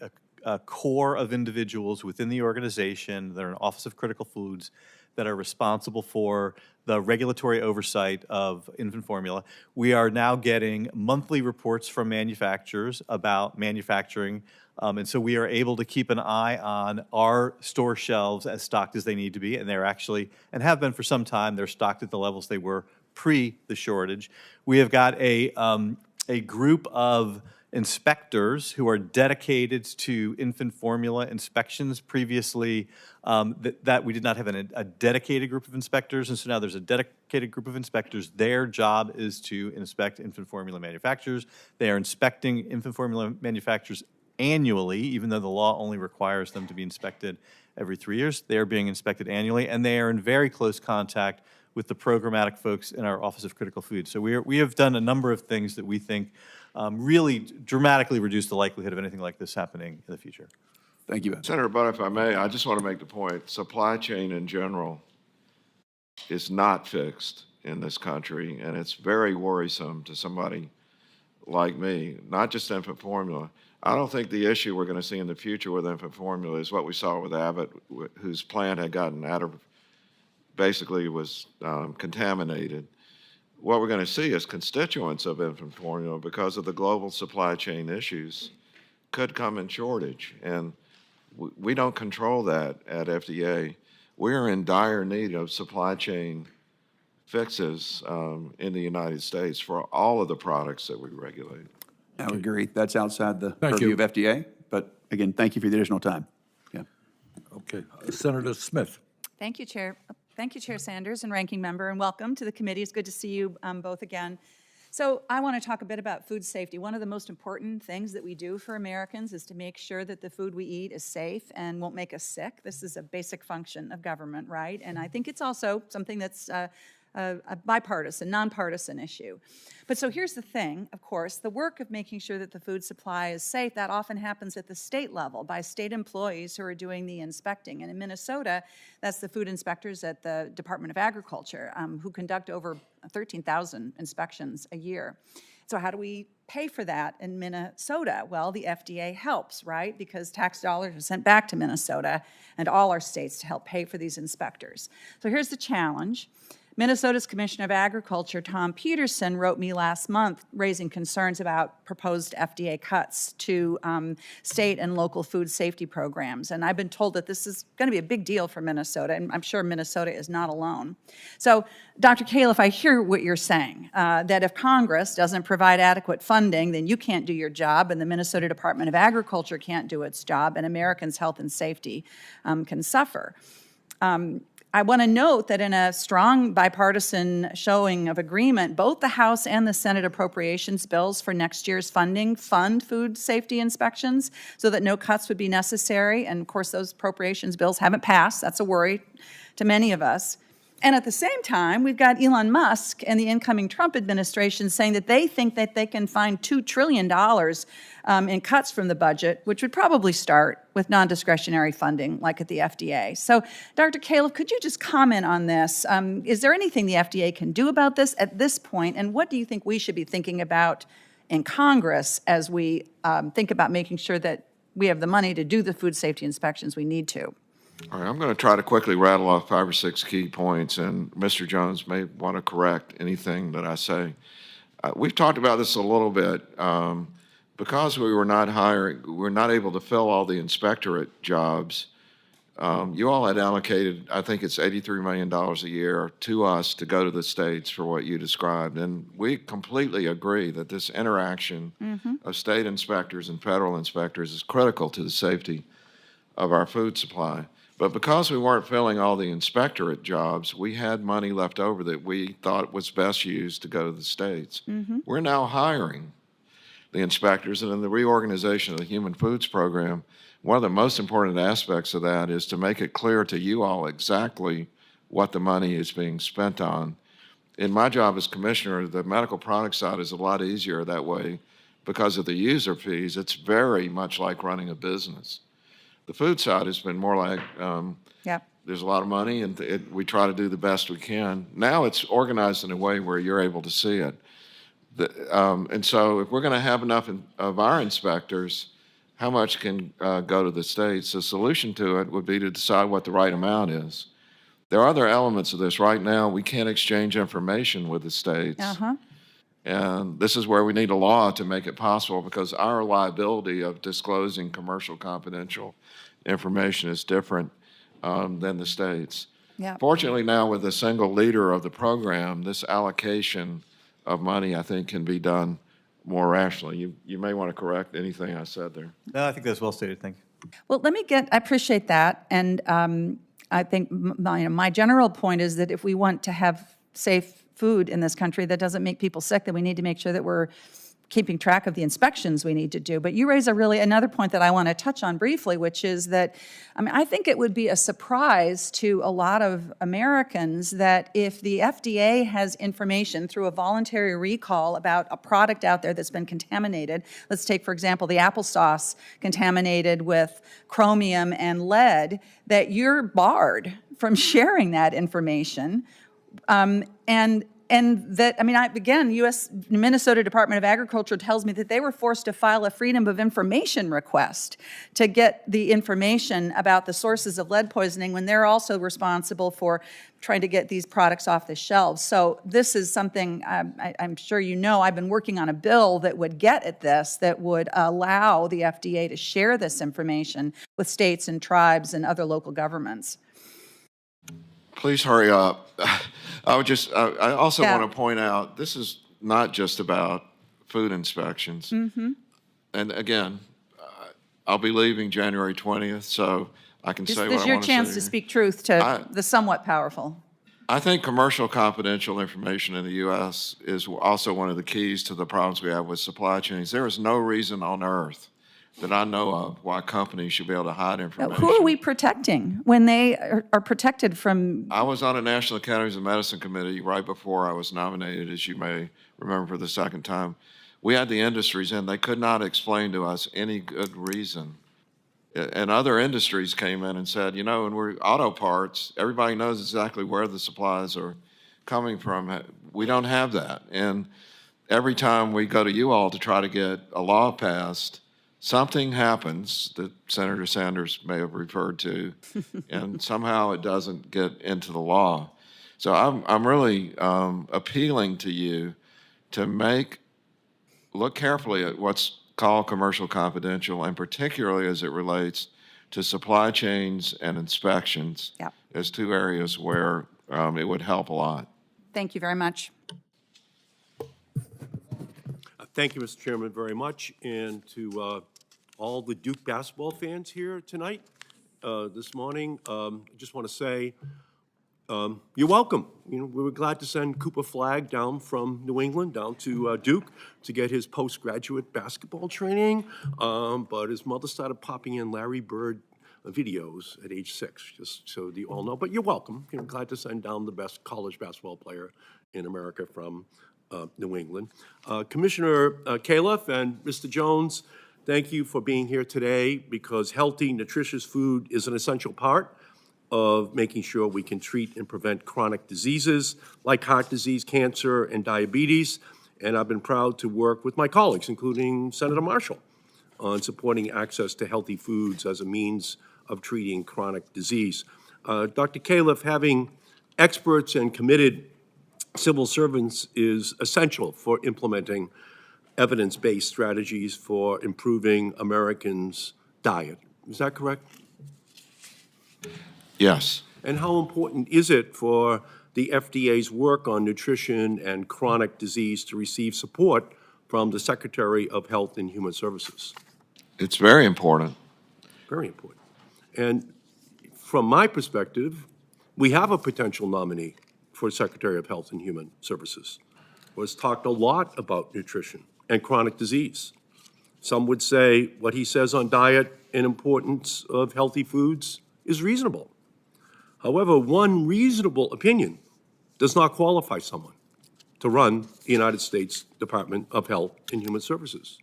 core of individuals within the organization that are an Office of Critical Foods that are responsible for the regulatory oversight of infant formula. We are now getting monthly reports from manufacturers about manufacturing, and so we are able to keep an eye on our store shelves as stocked as they need to be, and they're actually, and have been for some time, they're stocked at the levels they were pre the shortage. We have got a group of inspectors who are dedicated to infant formula inspections. Previously, that we did not have a dedicated group of inspectors, and so now there's a dedicated group of inspectors. Their job is to inspect infant formula manufacturers. They are inspecting infant formula manufacturers annually, even though the law only requires them to be inspected every 3 years. They are being inspected annually, and they are in very close contact with the programmatic folks in our Office of Critical Foods. So we have done a number of things that we think really dramatically reduce the likelihood of anything like this happening in the future. Thank you. Senator Butt, if I may, I just want to make the point, supply chain in general is not fixed in this country, and it's very worrisome to somebody like me, not just infant formula. I don't think the issue we're going to see in the future with infant formula is what we saw with Abbott, whose plant had gotten out of, basically was contaminated. What we're going to see is constituents of infant formula, because of the global supply chain issues, could come in shortage. And we don't control that at FDA. We're in dire need of supply chain fixes in the United States for all of the products that we regulate. I would agree. That's outside the purview of FDA. But again, thank you for the additional time. Yeah. Okay. Senator Smith. Thank you, Chair. Thank you, Chair Sanders and Ranking Member, and welcome to the committee. It's good to see you both again. So I want to talk a bit about food safety. One of the most important things that we do for Americans is to make sure that the food we eat is safe and won't make us sick. This is a basic function of government, right? And I think it's also something that's a bipartisan, nonpartisan issue. But so here's the thing, of course, the work of making sure that the food supply is safe, that often happens at the state level by state employees who are doing the inspecting. And in Minnesota, that's the food inspectors at the Department of Agriculture who conduct over 13,000 inspections a year. So how do we pay for that in Minnesota? Well, the FDA helps, right? Because tax dollars are sent back to Minnesota and all our states to help pay for these inspectors. So here's the challenge. Minnesota's Commissioner of Agriculture, Tom Peterson, wrote me last month raising concerns about proposed FDA cuts to state and local food safety programs. And I've been told that this is going to be a big deal for Minnesota, and I'm sure Minnesota is not alone. So, Dr. Califf, I hear what you're saying, that if Congress doesn't provide adequate funding, then you can't do your job, and the Minnesota Department of Agriculture can't do its job, and Americans' health and safety can suffer. I want to note that in a strong bipartisan showing of agreement, both the House and the Senate appropriations bills for next year's funding fund food safety inspections so that no cuts would be necessary. And of course, those appropriations bills haven't passed. That's a worry to many of us. And at the same time, we've got Elon Musk and the incoming Trump administration saying that they think that they can find $2 trillion in cuts from the budget, which would probably start with non-discretionary funding like at the FDA. So, Dr. Califf, could you just comment on this? Is there anything the FDA can do about this at this point, and what do you think we should be thinking about in Congress as we think about making sure that we have the money to do the food safety inspections we need to? All right, I'm going to try to quickly rattle off 5 or 6 key points, and Mr. Jones may want to correct anything that I say. We've talked about this a little bit. Because we were not able to fill all the inspectorate jobs, You all had allocated, I think it's $83 million a year to us to go to the states for what you described. And we completely agree that this interaction of state inspectors and federal inspectors is critical to the safety of our food supply. But because we weren't filling all the inspectorate jobs, we had money left over that we thought was best used to go to the states. We're now hiring the inspectors, and in the reorganization of the Human Foods Program, one of the most important aspects of that is to make it clear to you all exactly what the money is being spent on. In my job as commissioner, the medical product side is a lot easier that way because of the user fees. It's very much like running a business. The food side has been more like there's a lot of money, and we try to do the best we can. Now it's organized in a way where you're able to see it. And so if we're going to have enough of our inspectors, how much can go to the states? The solution to it would be to decide what the right amount is. There are other elements of this. Right now, we can't exchange information with the states. And this is where we need a law to make it possible, because our liability of disclosing commercial confidential information is different than the states. Fortunately, now with a single leader of the program, this allocation of money, I think, can be done more rationally. You may want to correct anything I said there. No, I think that's well stated. Thank you. Well, I appreciate that. And I think my general point is that if we want to have safe food in this country that doesn't make people sick, then we need to make sure that we're keeping track of the inspections we need to do. But you raise another point that I want to touch on briefly, which is that, I think it would be a surprise to a lot of Americans that if the FDA has information through a voluntary recall about a product out there that's been contaminated, let's take, for example, the applesauce contaminated with chromium and lead, that you're barred from sharing that information. And that, again, Minnesota Department of Agriculture tells me that they were forced to file a Freedom of Information request to get the information about the sources of lead poisoning when they're also responsible for trying to get these products off the shelves. So this is something I'm sure you know. I've been working on a bill that would get at this, that would allow the FDA to share this information with states and tribes and other local governments. Please hurry up. I also want to point out, this is not just about food inspections. And again, I'll be leaving January 20th, so I can say what I want to say. This is your chance to speak truth to the somewhat powerful. I think commercial confidential information in the U.S. is also one of the keys to the problems we have with supply chains. There is no reason on earth that I know of why companies should be able to hide information. Who are we protecting when they are protected from? I was on a National Academies of Medicine committee right before I was nominated, as you may remember, for the second time. We had the industries in. They could not explain to us any good reason. And other industries came in and said, and we're auto parts, everybody knows exactly where the supplies are coming from. We don't have that. And every time we go to you all to try to get a law passed, something happens that Senator Sanders may have referred to, and somehow it doesn't get into the law. So I'm really appealing to you to look carefully at what's called commercial confidential, and particularly as it relates to supply chains and inspections as two areas where it would help a lot. Thank you very much. Thank you, Mr. Chairman, very much, and to all the Duke basketball fans here tonight, this morning. I just want to say you're welcome. We were glad to send Cooper Flagg down from New England down to Duke to get his postgraduate basketball training, but his mother started popping in Larry Bird videos at age 6, just so you all know. But you're welcome. Glad to send down the best college basketball player in America from New England. Commissioner Califf and Mr. Jones, thank you for being here today, because healthy, nutritious food is an essential part of making sure we can treat and prevent chronic diseases like heart disease, cancer, and diabetes. And I've been proud to work with my colleagues, including Senator Marshall, on supporting access to healthy foods as a means of treating chronic disease. Dr. Califf, having experts and committed civil servants is essential for implementing evidence-based strategies for improving Americans' diet. Is that correct? Yes. And how important is it for the FDA's work on nutrition and chronic disease to receive support from the Secretary of Health and Human Services? It's very important. Very important. And from my perspective, we have a potential nominee for Secretary of Health and Human Services who has talked a lot about nutrition and chronic disease. Some would say what he says on diet and importance of healthy foods is reasonable. However, one reasonable opinion does not qualify someone to run the United States Department of Health and Human Services.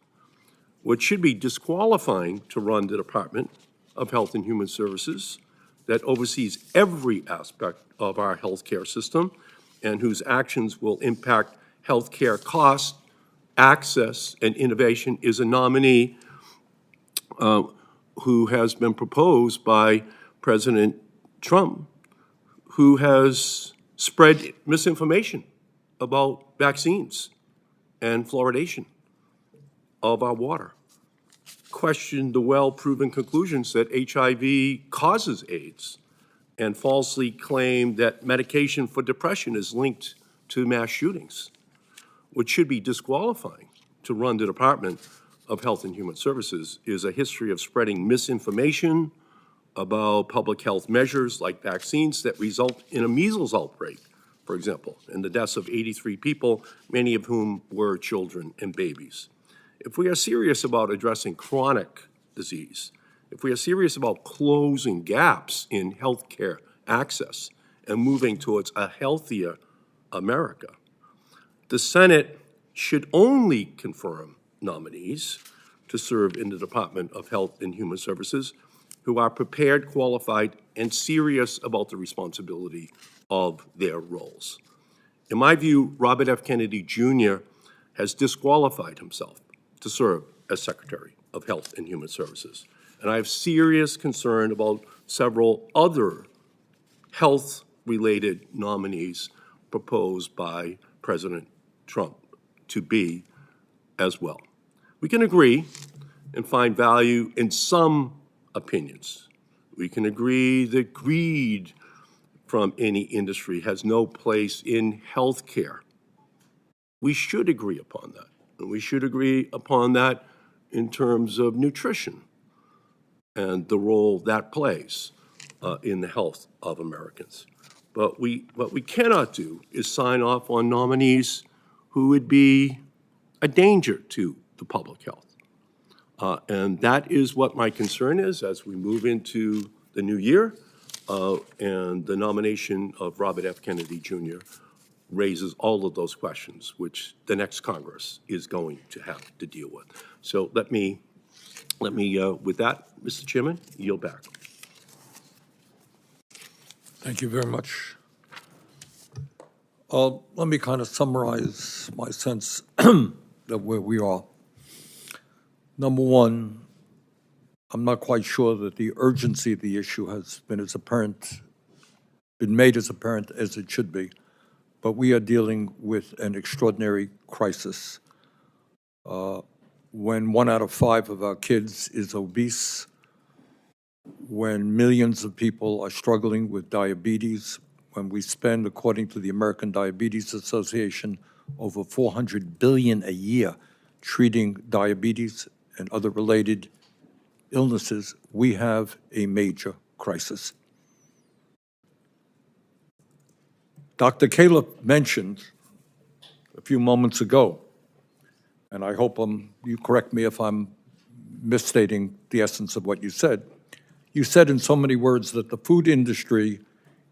What should be disqualifying to run the Department of Health and Human Services that oversees every aspect of our healthcare system and whose actions will impact healthcare costs, access, and innovation is a nominee who has been proposed by President Trump, who has spread misinformation about vaccines and fluoridation of our water, questioned the well-proven conclusions that HIV causes AIDS, and falsely claimed that medication for depression is linked to mass shootings. What should be disqualifying to run the Department of Health and Human Services is a history of spreading misinformation about public health measures like vaccines that result in a measles outbreak, for example, and the deaths of 83 people, many of whom were children and babies. If we are serious about addressing chronic disease, if we are serious about closing gaps in healthcare access and moving towards a healthier America, the Senate should only confirm nominees to serve in the Department of Health and Human Services who are prepared, qualified, and serious about the responsibility of their roles. In my view, Robert F. Kennedy Jr. has disqualified himself to serve as Secretary of Health and Human Services. And I have serious concern about several other health-related nominees proposed by President Trump to be as well. We can agree and find value in some opinions. We can agree that greed from any industry has no place in healthcare. We should agree upon that. And we should agree upon that in terms of nutrition and the role that plays in the health of Americans. But what we cannot do is sign off on nominees who would be a danger to the public health. And that is what my concern is as we move into the new year. And the nomination of Robert F. Kennedy Jr. raises all of those questions, which the next Congress is going to have to deal with. So let me with that, Mr. Chairman, yield back. Thank you very much. Let me kind of summarize my sense of where we are. Number one, I'm not quite sure that the urgency of the issue has been made as apparent as it should be, but we are dealing with an extraordinary crisis. When 1 out of 5 of our kids is obese, when millions of people are struggling with diabetes, when we spend, according to the American Diabetes Association, over $400 billion a year treating diabetes and other related illnesses, we have a major crisis. Dr. Califf mentioned a few moments ago, and I hope you correct me if I'm misstating the essence of what you said. You said in so many words that the food industry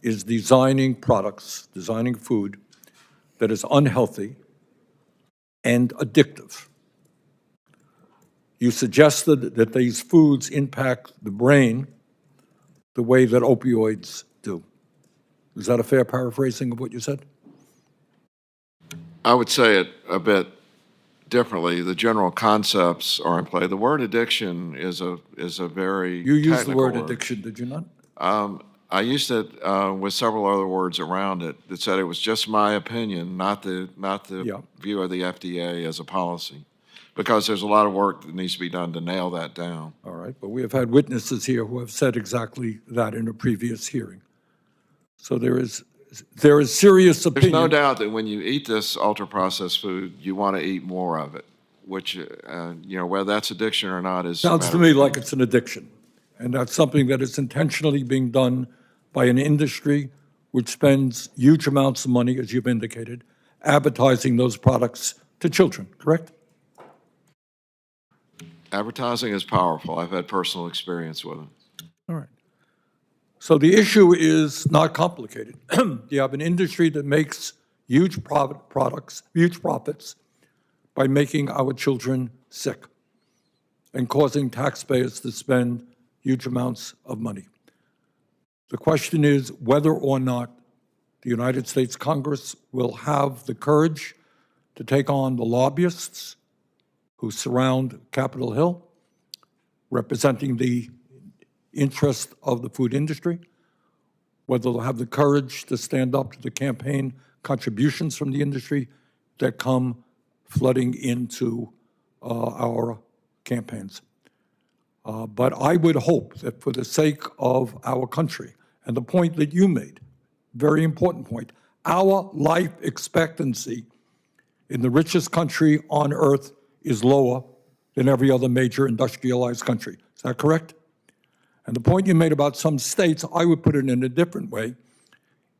is designing products, designing food that is unhealthy and addictive. You suggested that these foods impact the brain the way that opioids do. Is that a fair paraphrasing of what you said? I would say it a bit differently. The general concepts are in play. The word addiction is a very You used the technical word addiction, did you not? I used it with several other words around it that said it was just my opinion, not the view of the FDA as a policy. because there's a lot of work that needs to be done to nail that down. All right, but we have had witnesses here who have said exactly that in a previous hearing. So there is serious opinion. There's no doubt that when you eat this ultra-processed food, you want to eat more of it, which, whether that's addiction or not is. Sounds to me like it's an addiction. And that's something that is intentionally being done by an industry which spends huge amounts of money, as you've indicated, advertising those products to children, correct? Advertising is powerful. I've had personal experience with it. All right. So the issue is not complicated. You have an industry that makes huge profits by making our children sick and causing taxpayers to spend huge amounts of money. The question is whether or not the United States Congress will have the courage to take on the lobbyists who surround Capitol Hill, representing the interest of the food industry, whether they'll have the courage to stand up to the campaign contributions from the industry that come flooding into our campaigns. But I would hope that for the sake of our country, and the point that you made, very important point, our life expectancy in the richest country on earth is lower than every other major industrialized country. Is that correct? And the point you made about some states, I would put it in a different way,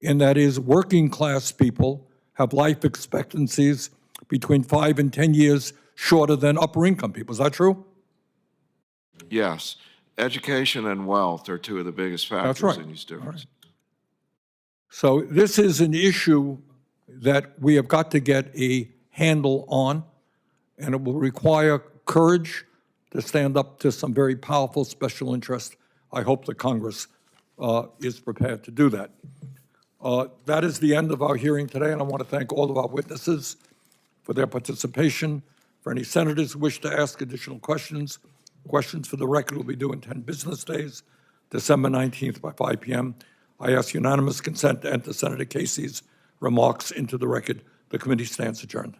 and that is working class people have life expectancies between 5 and 10 years shorter than upper income people. Is that true? Yes. Education and wealth are two of the biggest factors in these differences. Right. So this is an issue that we have got to get a handle on, and it will require courage to stand up to some very powerful special interests. I hope the Congress is prepared to do that. That is the end of our hearing today, and I want to thank all of our witnesses for their participation. For any senators who wish to ask additional questions, questions for the record will be due in 10 business days, December 19th by 5 p.m. I ask unanimous consent to enter Senator Casey's remarks into the record. The committee stands adjourned.